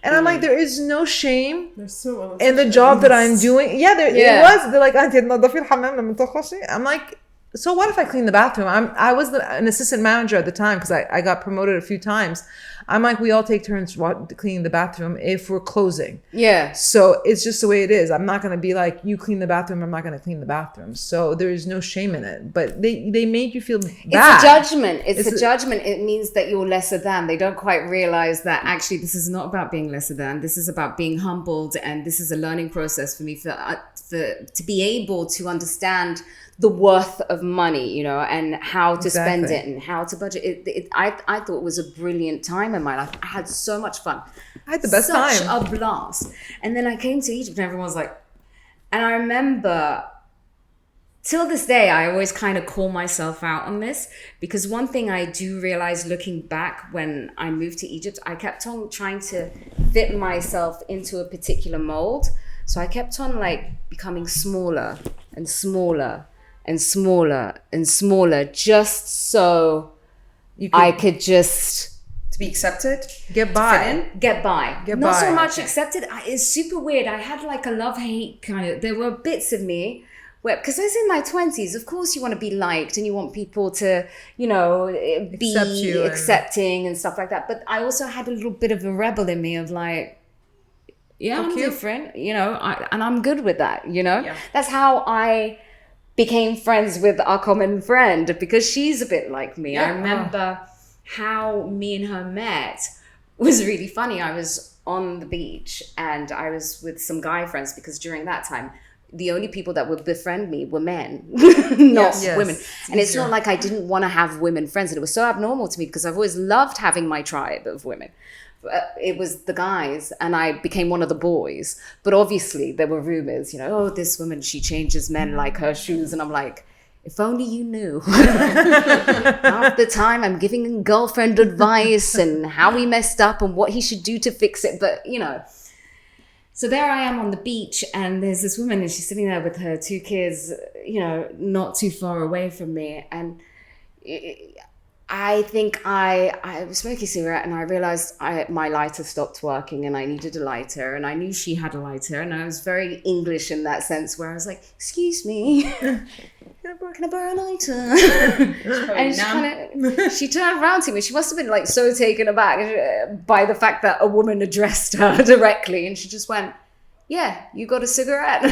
And I'm like, there is no shame They're so in the job that I'm doing. Yeah, it was. They're like, "أنتِ تنظفي الحمام لما تخلصي." I'm like, so what if I clean the bathroom? I was an assistant manager at the time because I got promoted a few times. I'm like, we all take turns cleaning the bathroom if we're closing. Yeah. So it's just the way it is. I'm not going to be like, you clean the bathroom, I'm not going to clean the bathroom. So there is no shame in it. But they make you feel bad. It's a judgment. It's a judgment. It means that you're lesser than. They don't quite realize that actually this is not about being lesser than. This is about being humbled. And this is a learning process for me to be able to understand the worth of money, and how to spend it and how to budget. I thought it was a brilliant time in my life. I had so much fun. I had the best time. Such a blast. And then I came to Egypt and everyone was like, and I remember till this day, I always kind of call myself out on this, because one thing I do realize looking back when I moved to Egypt, I kept on trying to fit myself into a particular mold. So I kept on becoming smaller and smaller and smaller and smaller, just so I could just to be accepted, get by. Not so much accepted. It's super weird. I had a love-hate kind of. There were bits of me where, because I was in my 20s, of course you want to be liked and you want people to, be accepting and stuff like that. But I also had a little bit of a rebel in me of I'm different, and I'm good with that. Yeah. That's how I became friends with our common friend, because she's a bit like me. I remember how me and her met was really funny. I was on the beach and I was with some guy friends, because during that time, the only people that would befriend me were men, not women. And it's not like I didn't want to have women friends. And it was so abnormal to me because I've always loved having my tribe of women. It was the guys, and I became one of the boys. But obviously there were rumors, this woman, she changes men like her shoes. And I'm like, if only you knew. Half the time I'm giving a girlfriend advice and how he messed up and what he should do to fix it. But, so there I am on the beach, and there's this woman and she's sitting there with her 2 kids, not too far away from me. And I think I was smoking a cigarette and I realized my lighter stopped working and I needed a lighter, and I knew she had a lighter, and I was very English in that sense where I was like, excuse me, can I borrow a lighter? And she turned around to me. She must have been so taken aback by the fact that a woman addressed her directly, and she just went, yeah, you got a cigarette?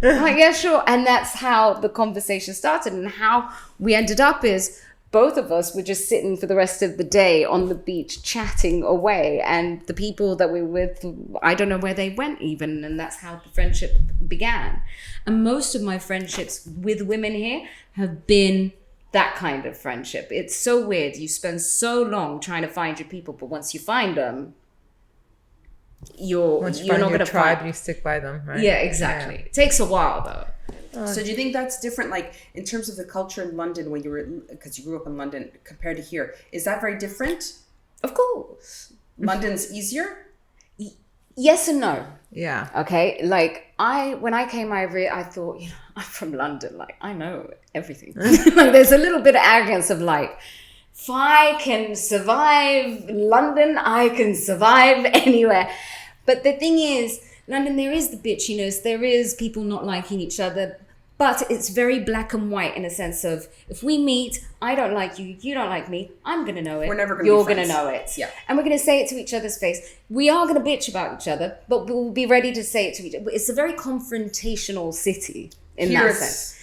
I'm like, yeah, sure. And that's how the conversation started, and how we ended up is both of us were just sitting for the rest of the day on the beach chatting away, and the people that we were with, I don't know where they went even, and that's how the friendship began. And most of my friendships with women here have been that kind of friendship. It's so weird. You spend so long trying to find your people, but once you find them, you're not going to tribe, you stick by them, right? Yeah, exactly. Yeah. It takes a while though. So do you think that's different, in terms of the culture in London when because you grew up in London compared to here? Is that very different? Of course. London's easier? Yes and no. Yeah. Okay. When I came over, I thought, I'm from London. I know everything. There's a little bit of arrogance of if I can survive London, I can survive anywhere. But the thing is, London, there is the bitchiness, there is people not liking each other, but it's very black and white in a sense of, if we meet, I don't like you, you don't like me, I'm going to know it. We're never going to be friends. You're going to know it. Yeah. And we're going to say it to each other's face. We are going to bitch about each other, but we'll be ready to say it to each other. It's a very confrontational city in that sense.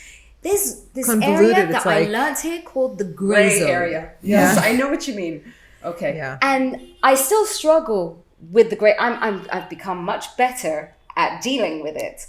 There's this area that I learned here called the grey zone. Area. Yes, I know what you mean. Okay. Yeah. And I still struggle with the grey. I've become much better at dealing with it.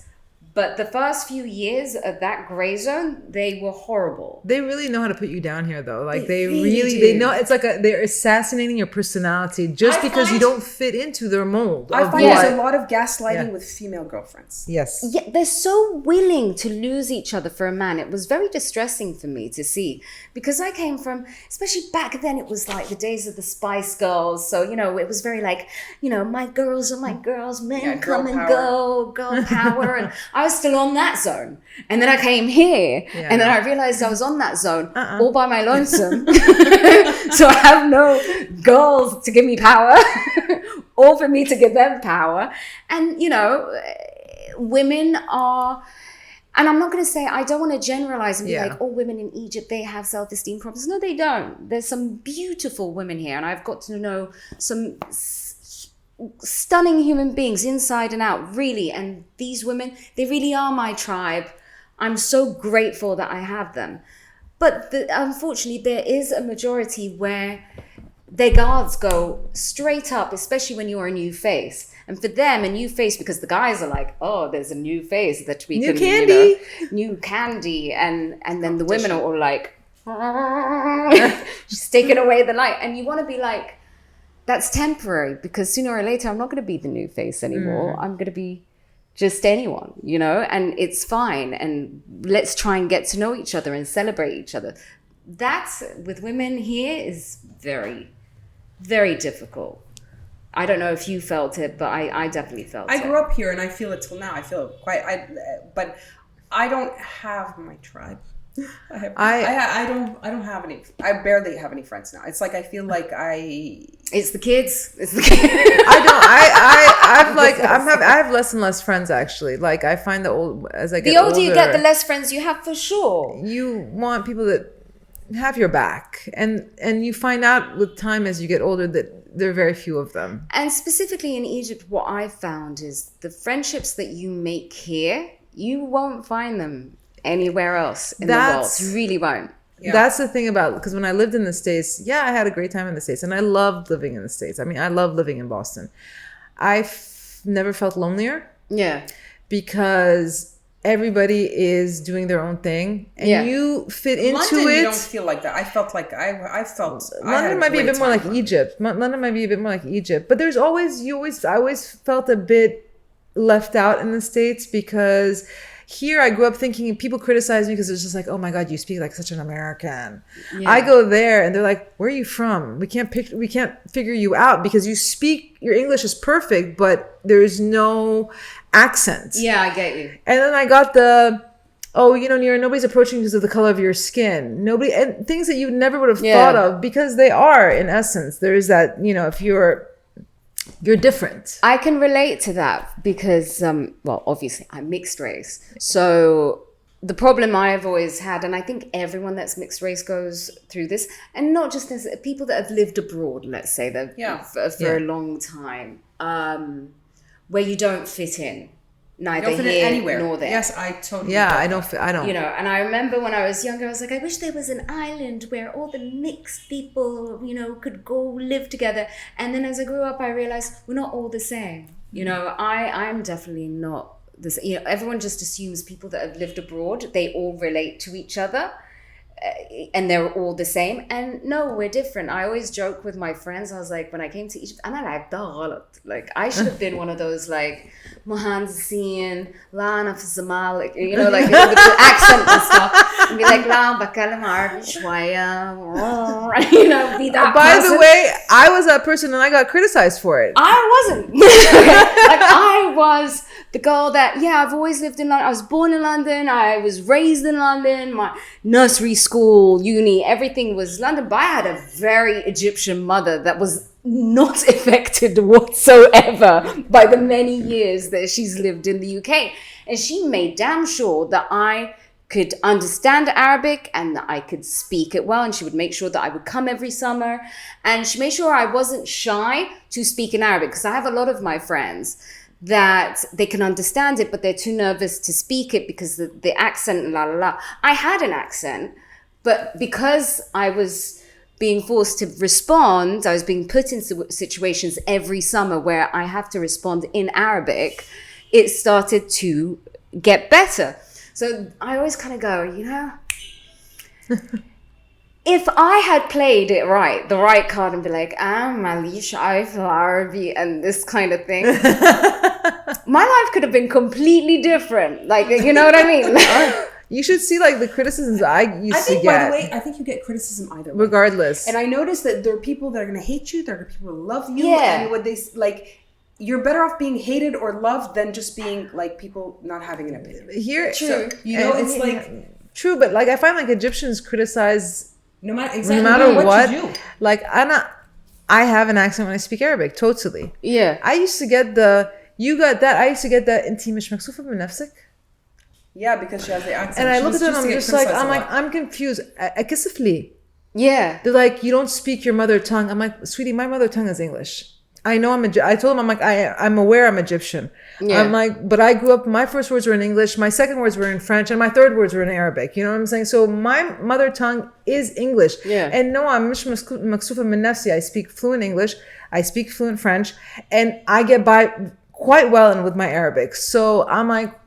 But the first few years of that grey zone, they were horrible. They really know how to put you down here, though. They know. It's they're assassinating your personality just because you don't fit into their mold. I find there's a lot of gaslighting with female girlfriends. Yes. Yeah, they're so willing to lose each other for a man. It was very distressing for me to see, because I came from, especially back then, it was the days of the Spice Girls. So, it was very my girls are my girls, men come and go, girl power. And I was still on that zone. And then I came here and then I realized I was on that zone all by my lonesome. So I have no girls to give me power or for me to give them power. And, you know, women are, and I'm not going to say, I don't want to generalize and be like, all women in Egypt, they have self-esteem problems. No, they don't. There's some beautiful women here. And I've got to know some stunning human beings inside and out, really. And these women, they really are my tribe. I'm so grateful that I have them. But unfortunately, there is a majority where their guards go straight up, especially when you're a new face. And for them, a new face, because the guys are like, oh, there's a new face that we can, candy. You know, new candy. And then the women are all like, she's taking away the light. And you want to be like, that's temporary, because sooner or later, I'm not going to be the new face anymore. I'm going to be just anyone, you know, and it's fine. And let's try and get to know each other and celebrate each other. That's, with women here, is very, very difficult. I don't know if you felt it, but I definitely felt it. I grew up here and I feel it till now. I feel it but I don't have my tribe. I don't have any. I barely have any friends now. It's like I feel like It's the kids. It's the kids. I have less and less friends, actually. Like, I find the older you get, the less friends you have, for sure. You want people that have your back, and you find out with time as you get older that there are very few of them. And specifically in Egypt, what I found is the friendships that you make here, you won't find them anywhere else in the world. You really won't. Yeah. That's the thing about, because when I lived in the States, I had a great time in the States, and I loved living in the States. I mean, I love living in Boston. I've never felt lonelier. Yeah. Because everybody is doing their own thing, and you fit into London, it. You don't feel like that. I felt like I felt London might be a bit more like Egypt. London might be a bit more like Egypt, but there's always I always felt a bit left out in the States, because here I grew up thinking people criticize me because it's just like, oh my God, you speak like such an American. Yeah. I go there and they're like, where are you from? We can't figure you out because your English is perfect, but there's no accent. Yeah, I get you. And then I got nobody's approaching you because of the color of your skin. And things that you never would have thought of, because they are, in essence. There is that, if you're different. I can relate to that because, obviously I'm mixed race. So the problem I've always had, and I think everyone that's mixed race goes through this, and not just people that have lived abroad, let's say, for a long time, where you don't fit in. Neither here nor there. Yes, I totally. Yeah, I don't. And I remember when I was younger, I was like, I wish there was an island where all the mixed people, could go live together. And then as I grew up, I realized we're not all the same. I'm definitely not this. Everyone just assumes people that have lived abroad, they all relate to each other. And they're all the same, and no, we're different. I always joke with my friends. I was like, when I came to Egypt, like I should have been one of those like muhandisin, lana fi zamalek, like with the accent and stuff, and be like, la bakalam Arabic shwaya, be that. By the way, I was that person, and I got criticized for it. I wasn't. Like I was the girl that, I've always lived in London. I was born in London. I was raised in London. My nursery, school, uni, everything was London. But I had a very Egyptian mother that was not affected whatsoever by the many years that she's lived in the UK. And she made damn sure that I could understand Arabic and that I could speak it well. And she would make sure that I would come every summer. And she made sure I wasn't shy to speak in Arabic, because I have a lot of my friends that they can understand it, but they're too nervous to speak it because the accent, la la la. I had an accent, but because I was being forced to respond, I was being put in situations every summer where I have to respond in Arabic, it started to get better. So I always kind of go, if I had played it right, the right card, and be like, Malish, I feel Arabi, and this kind of thing, my life could have been completely different. Like, you know what I mean? You should see like the criticisms I used to get. By the way, I think you get criticism either way. Regardless. And I noticed that there are people that are going to hate you, there are people who love you, Yeah. and what they like. you're better off being hated or loved than just being like people not having an opinion. Here, True. You know, it's like true, but like I find like Egyptians criticize no matter what you do. like I have an accent when I speak Arabic, totally. Yeah. I used to get the you got that. I used to get the انتي مش مكسوفة من نفسك. Yeah, because she has the accent. And I look at them, to I'm get just like, criticized a lot. I'm confused. أكسفلي. Yeah. They're like, you don't speak your mother tongue. I'm like, sweetie, my mother tongue is English. I know I told him, I'm like, I'm aware I'm Egyptian. Yeah. I'm like, but I grew up, my first words were in English, my second words were in French, and my third words were in Arabic. You know what I'm saying? So my mother tongue is English. Yeah. And no, I'm مش مكسوفة من نفسي. I speak fluent English. I speak fluent French. And I get by quite well and with my Arabic. So I'm like,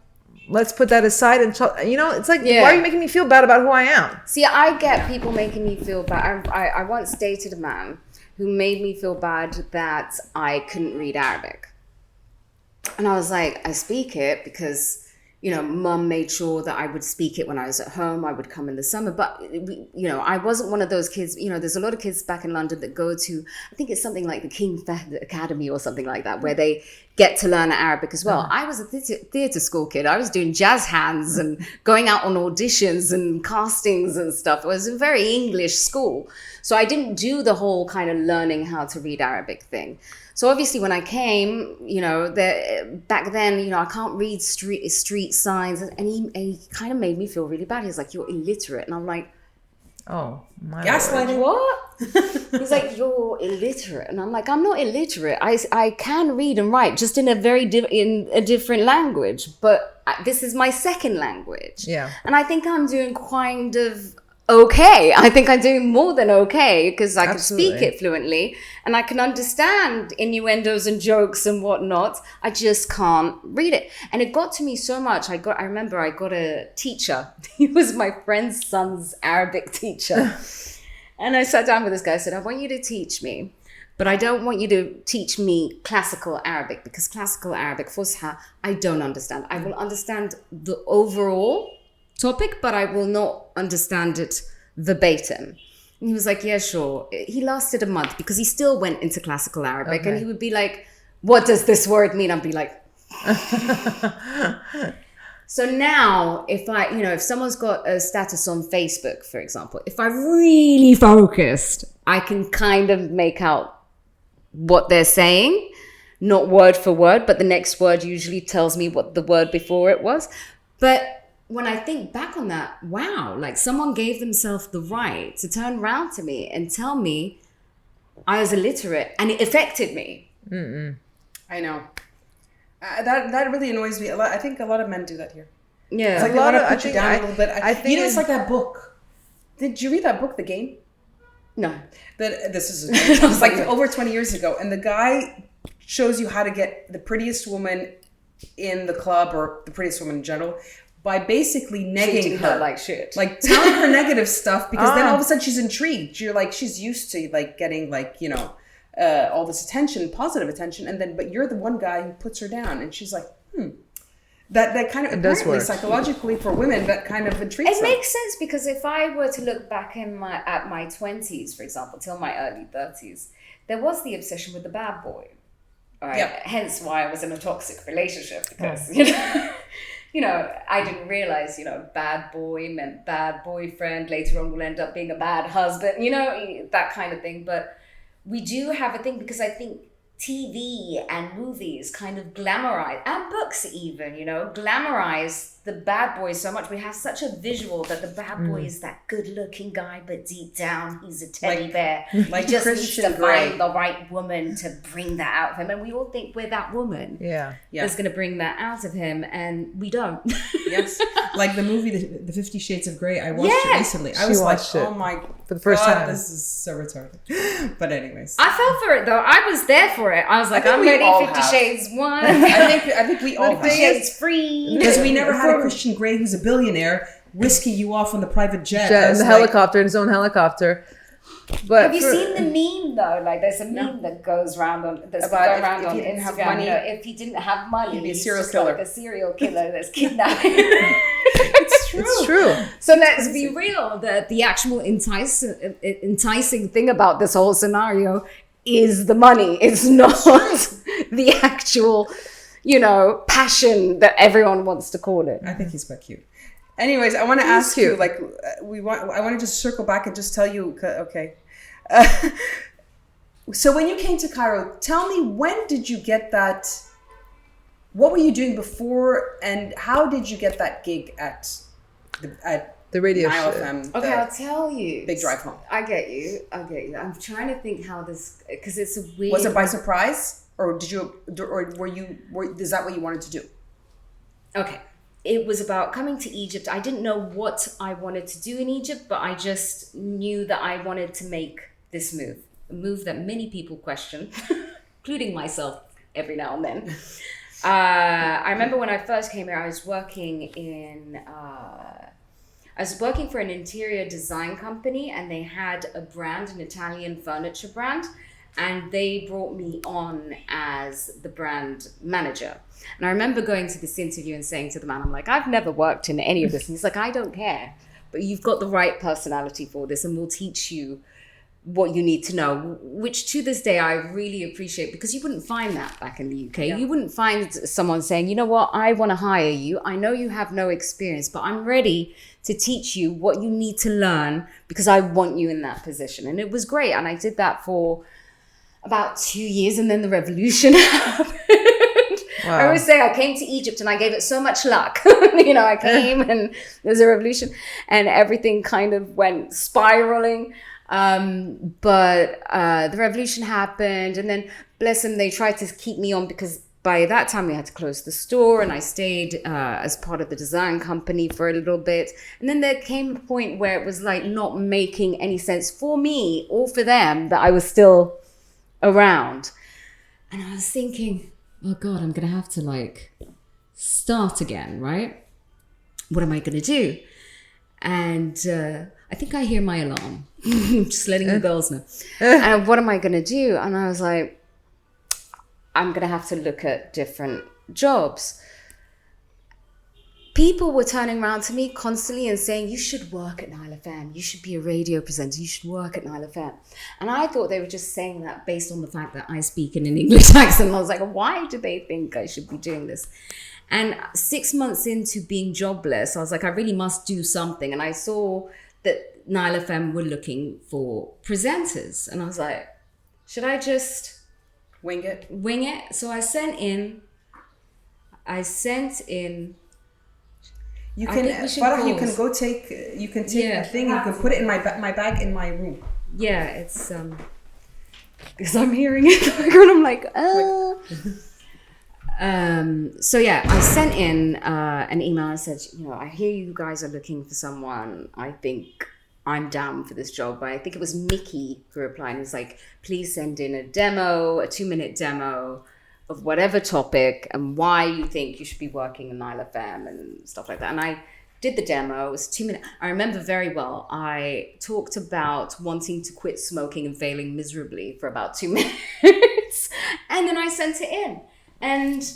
let's put that aside and you know, it's like, why are you making me feel bad about who I am? See, I get people making me feel bad. I once dated a man who made me feel bad that I couldn't read Arabic. And I was like, I speak it because, you know, mum made sure that I would speak it when I was at home. I would come in the summer. But, you know, I wasn't one of those kids. You know, there's a lot of kids back in London that go to, I think it's something like the King Fahd Academy or something like that, where they get to learn Arabic as well. I was a theatre school kid. I was doing jazz hands and going out on auditions and castings and stuff. It was a very English school. So I didn't do the whole kind of learning how to read Arabic thing. So obviously when I came, you know, back then, you know, I can't read street signs. And he kind of made me feel really bad. He's like, you're illiterate. And I'm like, oh, my gaslighting. What? He's like, you're illiterate. And I'm like, I'm not illiterate. I can read and write, just in a in a different language. But this is my second language. Yeah. And I think I'm doing kind of okay. I think I'm doing more than okay because I can speak it fluently and I can understand innuendos and jokes and whatnot. I just can't read it. And it got to me so much. I remember I got a teacher. He was my friend's son's Arabic teacher. And I sat down with this guy. I said, I want you to teach me, but I don't want you to teach me classical Arabic because classical Arabic, Fusha, I don't understand. I will understand the overall topic, but I will not understand it verbatim. And he was like, yeah, sure. He lasted a month because he still went into classical Arabic and he would be like, what does this word mean? I'd be like, so now if someone's got a status on Facebook, for example, if I'm really focused, I can kind of make out what they're saying, not word for word, but the next word usually tells me what the word before it was. But when I think back on that, wow, like someone gave themselves the right to turn around to me and tell me I was illiterate and it affected me. I know. That really annoys me a lot. I think a lot of men do that here. Yeah. It's like they want to put you down a little bit. I think you know, it's like that book. Did you read that book, The Game? No. This is it was like over 20 years ago. And the guy shows you how to get the prettiest woman in the club or the prettiest woman in general by basically negging her like shit. Like telling her negative stuff because then all of a sudden she's intrigued. You're like, she's used to like getting like, you know, all this attention, positive attention. And then, but you're the one guy who puts her down and she's like, That kind of, apparently psychologically for women, that kind of intrigues them. It makes sense because if I were to look back at my 20s, for example, till my early 30s, there was the obsession with the bad boy. Right? Yeah. Hence why I was in a toxic relationship because, you know, I didn't realize, you know, bad boy meant bad boyfriend. Later on, will end up being a bad husband, you know, that kind of thing. But we do have a thing because I think TV and movies kind of glamorize, and books even, you know, glamorize the bad boy so much. We have such a visual that the bad boy is that good-looking guy, but deep down he's a teddy bear. Like he just Christian needs to Grey. find the right woman to bring that out of him, and we all think we're that woman. Yeah. That's going to bring that out of him, and we don't. Yes, like the movie The 50 Shades of Grey. I watched it recently. I was like, oh my for the first time. This is so retarded. But anyways, I fell for it though. I was there for it. I was like, I'm ready. 50 Shades 1. I think we all 50 Shades free. Because we never had a Christian Grey who's a billionaire whisking you off on the private jet. In the helicopter, in his own helicopter. But have you seen the meme though? Like there's a meme that goes around on on Instagram. Money, you know, if he didn't have money, he'd be a he's serial just killer. like a serial killer that's kidnapping. It's true. It's true. So let's be real. The actual enticing thing about this whole scenario is the money. It's not the actual, passion that everyone wants to call it. I think he's quite cute. Anyways, I want to ask you, like, I want to just circle back and just tell you, okay. So when you came to Cairo, tell me, when did you get that? What were you doing before, and how did you get that gig at the radio Nile show? FM? Okay, I'll tell you. Big drive home. I get you. I'm trying to think how this, because it's a weird. Was it by surprise, or is that what you wanted to do? Okay. It was about coming to Egypt. I didn't know what I wanted to do in Egypt, but I just knew that I wanted to make this move. A move that many people question, including myself every now and then. I remember when I first came here, I was working for an interior design company, and they had a brand, an Italian furniture brand, and they brought me on as the brand manager. And I remember going to this interview and saying to the man, I'm like, I've never worked in any of this. And he's like, I don't care, but you've got the right personality for this, and we'll teach you what you need to know, which to this day I really appreciate, because you wouldn't find that back in the UK. Yeah. You wouldn't find someone saying, you know what, I want to hire you. I know you have no experience, but I'm ready to teach you what you need to learn because I want you in that position. And it was great. And I did that for about 2 years, and then the revolution happened. Wow. I always say I came to Egypt and I gave it so much luck. I came and there's a revolution and everything kind of went spiraling. But the revolution happened, and then bless them, they tried to keep me on because by that time we had to close the store, and I stayed as part of the design company for a little bit. And then there came a point where it was like not making any sense for me or for them that I was still around. And I was thinking, oh God, I'm going to have to start again, right? What am I going to do? And I think I hear my alarm, just letting the girls know. And what am I going to do? And I was like, I'm going to have to look at different jobs. People were turning around to me constantly and saying, you should work at Nile FM. You should be a radio presenter. You should work at Nile FM. And I thought they were just saying that based on the fact that I speak in an English accent. I was like, why do they think I should be doing this? And 6 months into being jobless, I was like, I really must do something. And I saw that Nile FM were looking for presenters. And I was like, should I just wing it? So I sent in. You can, Farah, you can go take, you can take a thing, you can put it in my bag in my room. Yeah, it's, because I'm hearing it, and I'm like, so yeah, I sent in an email. I said, I hear you guys are looking for someone. I think I'm down for this job. But I think it was Mickey who replied. He was like, please send in a 2-minute demo of whatever topic and why you think you should be working in Nile FM and stuff like that. And I did the demo. It was 2 minutes. I remember very well. I talked about wanting to quit smoking and failing miserably for about 2 minutes. And then I sent it in. And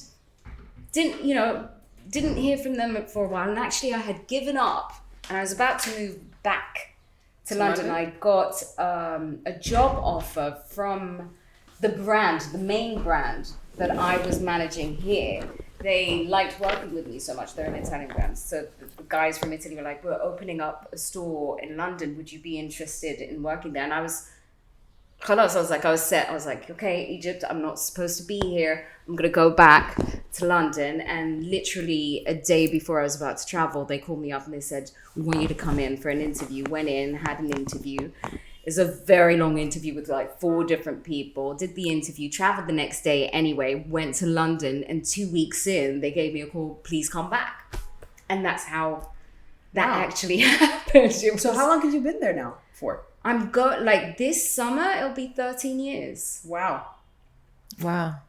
didn't hear from them for a while. And actually I had given up and I was about to move back to London. I got a job offer from the main brand that I was managing here. They liked working with me so much. They're an Italian brand. So the guys from Italy were like, we're opening up a store in London. Would you be interested in working there? And I was set. I was like, okay, Egypt, I'm not supposed to be here. I'm going to go back to London. And literally a day before I was about to travel, they called me up and they said, we want you to come in for an interview. Went in, had an interview. It was a very long interview with 4 different people. Did the interview, traveled the next day anyway, went to London. And 2 weeks in, they gave me a call, please come back. And that's how that actually happened. So how long have you been there now for? This summer, it'll be 13 years. Wow.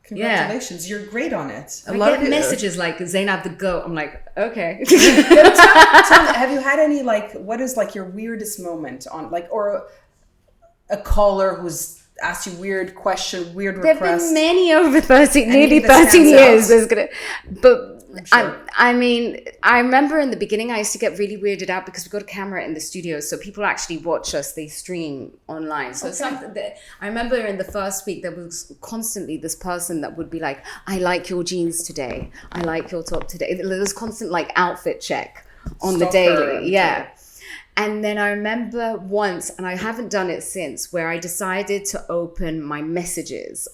Congratulations. You're great on it. I get messages like Zeinab the goat. I'm like, okay. Tell me, have you had any what is your weirdest moment on or a caller who's asked you weird questions, weird There have requests? been many over 30, nearly Anything that 13 years. stands But sure. I mean, I remember in the beginning, I used to get really weirded out because we've got a camera in the studio. So people actually watch us, they stream online. So something that I remember in the first week, there was constantly this person that would be like, I like your jeans today. I like your top today. There was constant like outfit check on the daily. Yeah. And then I remember once, and I haven't done it since, where I decided to open my messages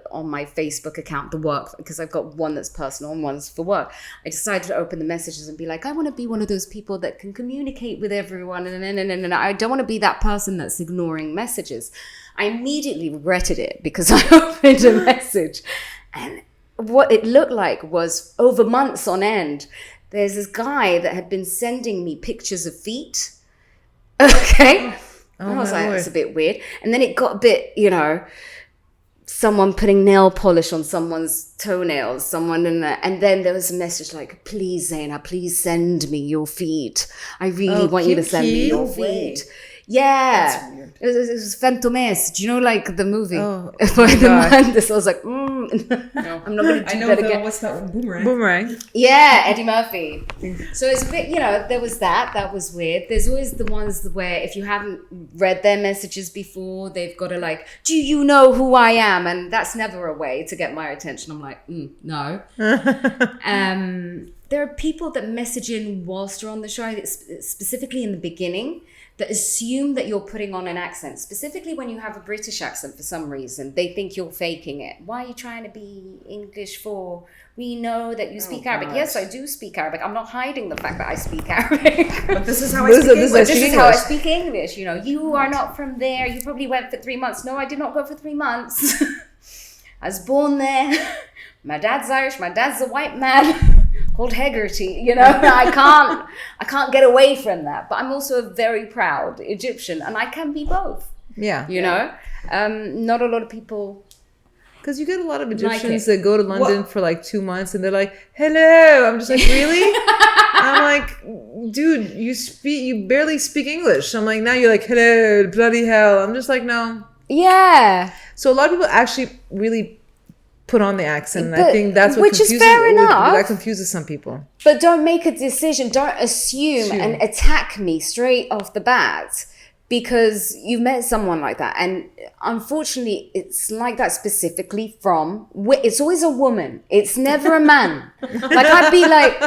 on my Facebook account, the work, because I've got one that's personal and one's for work. I decided to open the messages and be like, I want to be one of those people that can communicate with everyone. And I don't want to be that person that's ignoring messages. I immediately regretted it because I opened a message. And what it looked like was over months on end, there's this guy that had been sending me pictures of feet. Okay. Oh, I was my like, Lord. that's a bit weird. And then it got a bit, someone putting nail polish on someone's toenails, and then there was a message like, please, Zainab, please send me your feet. I really want you to send me your feet. Yeah. That's weird. It was Fantomes. Do you know, like, the movie? Oh, By the God. Mendes. I was like, no. I'm not going to I do know that again. what's that one? Boomerang. Boomerang. Yeah, Eddie Murphy. So it's a bit, there was that was weird. There's always the ones where if you haven't read their messages before, they've got to like, do you know who I am? And that's never a way to get my attention. I'm like, no. There are people that message in whilst you're on the show, specifically in the beginning, that assume that you're putting on an accent. Specifically when you have a British accent for some reason, they think you're faking it. Why are you trying to be English for? We know that you speak Arabic. God. Yes, I do speak Arabic. I'm not hiding the fact that I speak Arabic. But this is how I speak English. This is how I speak English. You are not from there. You probably went for 3 months. No, I did not go for 3 months. I was born there. My dad's Irish. My dad's a white man called Hegarty. I can't get away from that. But I'm also a very proud Egyptian, and I can be both. Yeah. Not a lot of people. Because you get a lot of Like Egyptians it. that go to London for like 2 months and they're like, hello. I'm just like, really? I'm like, dude, you barely speak English. I'm like, now you're like, hello, bloody hell. I'm just like, no. Yeah. So a lot of people actually really put on the accent. And I But- think that's what which is confuses, fair enough. that confuses some people. But don't make a decision. Don't assume and attack me straight off the bat because you've met someone like that. And unfortunately, it's like that specifically it's always a woman. It's never a man. Like, I'd be like,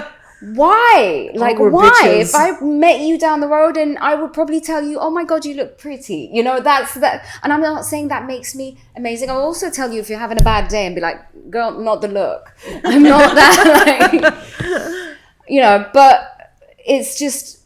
why? Like, we're why? bitches. If I met you down the road and I would probably tell you, oh my God, you look pretty. That's that. And I'm not saying that makes me amazing. I'll also tell you if you're having a bad day and be like, girl, not the look. I'm not that, but it's just,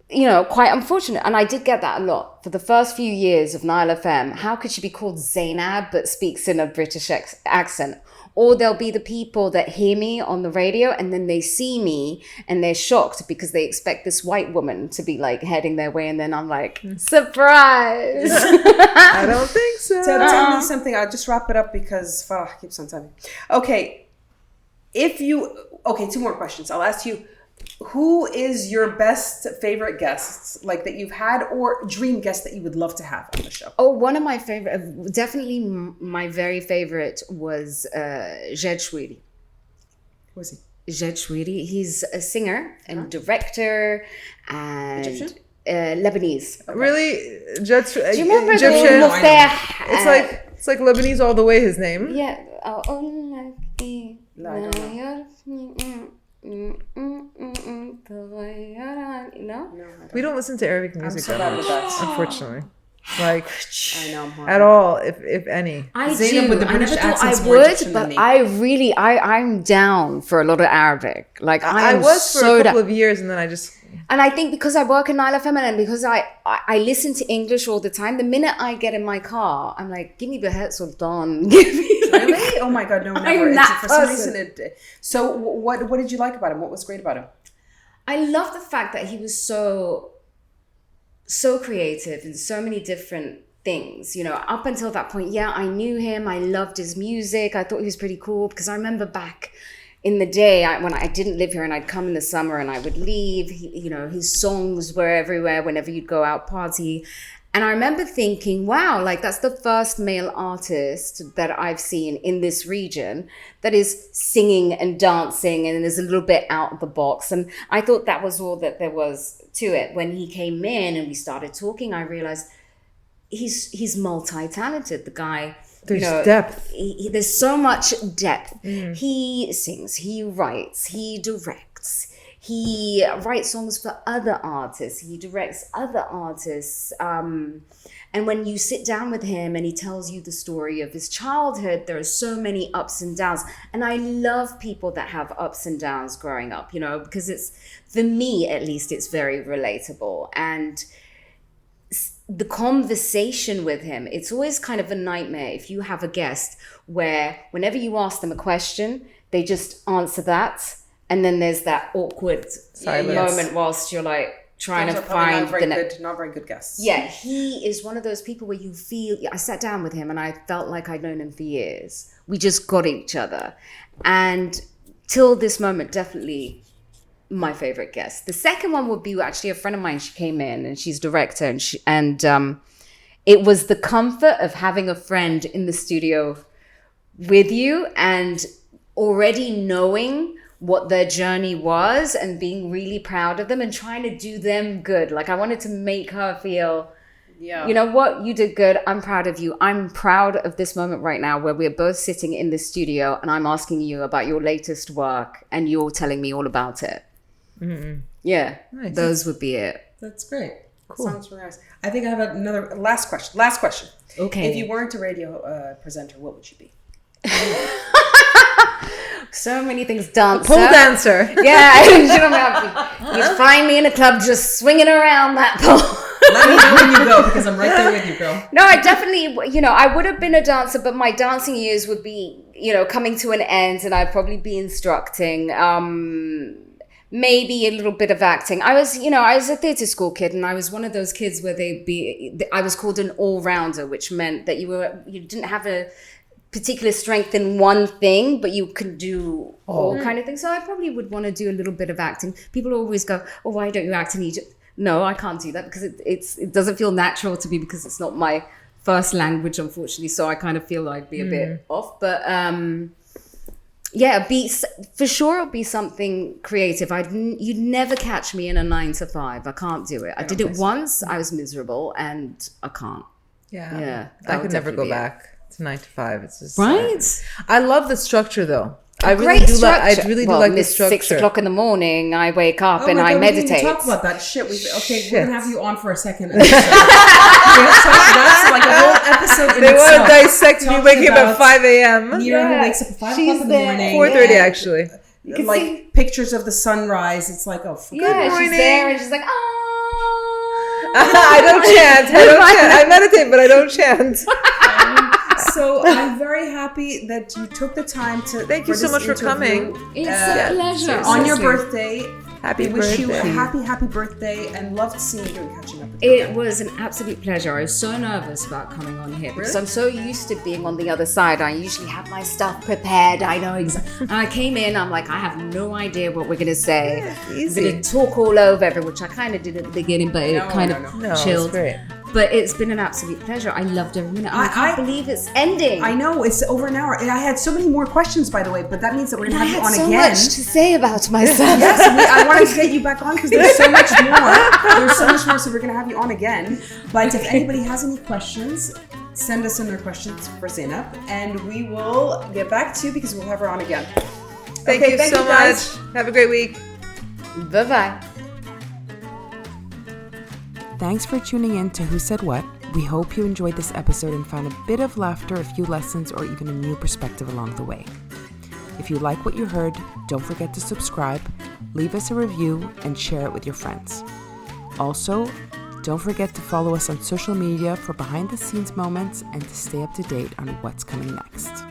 quite unfortunate. And I did get that a lot for the first few years of Nile FM. How could she be called Zainab but speaks in a British accent? Or there'll be the people that hear me on the radio and then they see me and they're shocked because they expect this white woman to be like heading their way. And then I'm like, surprise. I don't think so. Tell me something. I'll just wrap it up because Farah keeps on telling me. Okay. 2 more questions. I'll ask you, who is your best favorite guests like that you've had or dream guest that you would love to have on the show? Oh, one of my favorite, definitely my very favorite was Jed Shwiri. Who is he? Jed Shwiri. He's a singer and director and Egyptian? Lebanese. Really? Jets, Do you remember Egyptian? the Mufter? It's like Lebanese all the way, his name. Yeah. No? We don't listen to Arabic music so that bad much, with that. unfortunately. Like, I know. I'm horrible. at all, if any. I Zainab do. with the I British never thought accent's I more would, Egyptian but than me. I'm down for a lot of Arabic. Like I am was for so a couple down. of years and then I just... And I think because I work in Nile FM and because I listen to English all the time, the minute I get in my car, I'm like, give me Behet Sultan. Give me like, Really? Oh my God, no, never. I'm that For some person. reason, so what did you like about him? What was great about him? I love the fact that he was so creative in so many different things. Up until that point, yeah, I knew him. I loved his music. I thought he was pretty cool because I remember back in the day when I didn't live here and I'd come in the summer and I would leave, his songs were everywhere whenever you'd go out party. And I remember thinking, wow, like that's the first male artist that I've seen in this region that is singing and dancing and is a little bit out of the box. And I thought that was all that there was to it. When he came in and we started talking, I realized he's multi-talented. The guy, there's depth. There's so much depth. He sings, he writes, he directs. He writes songs for other artists. He directs other artists. And when you sit down with him and he tells you the story of his childhood, there are so many ups and downs. And I love people that have ups and downs growing up, because it's, for me at least, it's very relatable. And the conversation with him, it's always kind of a nightmare if you have a guest where whenever you ask them a question, they just answer that. And then there's that awkward moment whilst you're like trying to find not very good guests. Yeah, he is one of those people where you feel. I sat down with him and I felt like I'd known him for years. We just got each other, and till this moment, definitely my favorite guest. The second one would be actually a friend of mine. She came in and she's director, and it was the comfort of having a friend in the studio with you and already knowing what their journey was and being really proud of them and trying to do them good. Like I wanted to make her feel, you know what, you did good. I'm proud of you. I'm proud of this moment right now where we're both sitting in the studio and I'm asking you about your latest work and you're telling me all about it. Mm-hmm. Yeah, nice. Those would be it. That's great. Cool. Sounds really nice. I think I have another last question. Okay. If you weren't a radio presenter, what would you be? So many things. Dancer. Pole dancer. Yeah. You'd find me in a club just swinging around that pole. Let me know when you go because I'm right there with you, girl. No, I definitely, I would have been a dancer, but my dancing years would be, coming to an end and I'd probably be instructing. Maybe a little bit of acting. I was a theatre school kid and I was one of those kids where I was called an all-rounder, which meant that you didn't have a particular strength in one thing, but you could do all kind of things. So I probably would want to do a little bit of acting. People always go, "Oh, why don't you act in Egypt?" No, I can't do that because it doesn't feel natural to me because it's not my first language, unfortunately. So I kind of feel like I'd be a bit off. But for sure it'll be something creative. You'd never catch me in a 9 to 5. I can't do it. I did it once. I was miserable and I can't. Yeah. I could never go back. 9 to 5. It's just right. I love the structure though. I really do like the structure. 6 o'clock in the morning, I wake up and I meditate. We didn't talk about that shit. We're gonna have you on for a second. That's like a whole episode. They want to dissect me waking up at 5 a.m. Nira who wakes up at 5 o'clock in the morning. 4:30 actually. You can see pictures of the sunrise. It's like, good morning. She's there and she's like, oh. I don't chant. I meditate, but I don't chant. So I'm very happy that you took the time to. Thank you so much for coming. It's a pleasure. On your birthday. Happy birthday. Wish you a happy birthday and loved seeing you and catching up with you. It was an absolute pleasure. I was so nervous about coming on here because I'm so used to being on the other side. I usually have my stuff prepared. I know exactly. And I came in, I'm like, I have no idea what we're going to say. Easy. I'm going to talk all over everyone, which I kind of did at the beginning, but it kind of chilled. It's great. But it's been an absolute pleasure. I loved every minute. I can't believe it's ending. I know, it's over an hour. And I had so many more questions, by the way, but that means that we're going to have you on again. I had so much to say about myself. Yes, I wanted to get you back on because there's so much more. There's so much more, so we're going to have you on again. But if anybody has any questions, send us in their questions for Zeinab, and we will get back to you because we'll have her on again. Thank you so much. Have a great week. Bye-bye. Thanks for tuning in to Who Said What. We hope you enjoyed this episode and found a bit of laughter, a few lessons, or even a new perspective along the way. If you like what you heard, don't forget to subscribe, leave us a review, and share it with your friends. Also, don't forget to follow us on social media for behind-the-scenes moments and to stay up to date on what's coming next.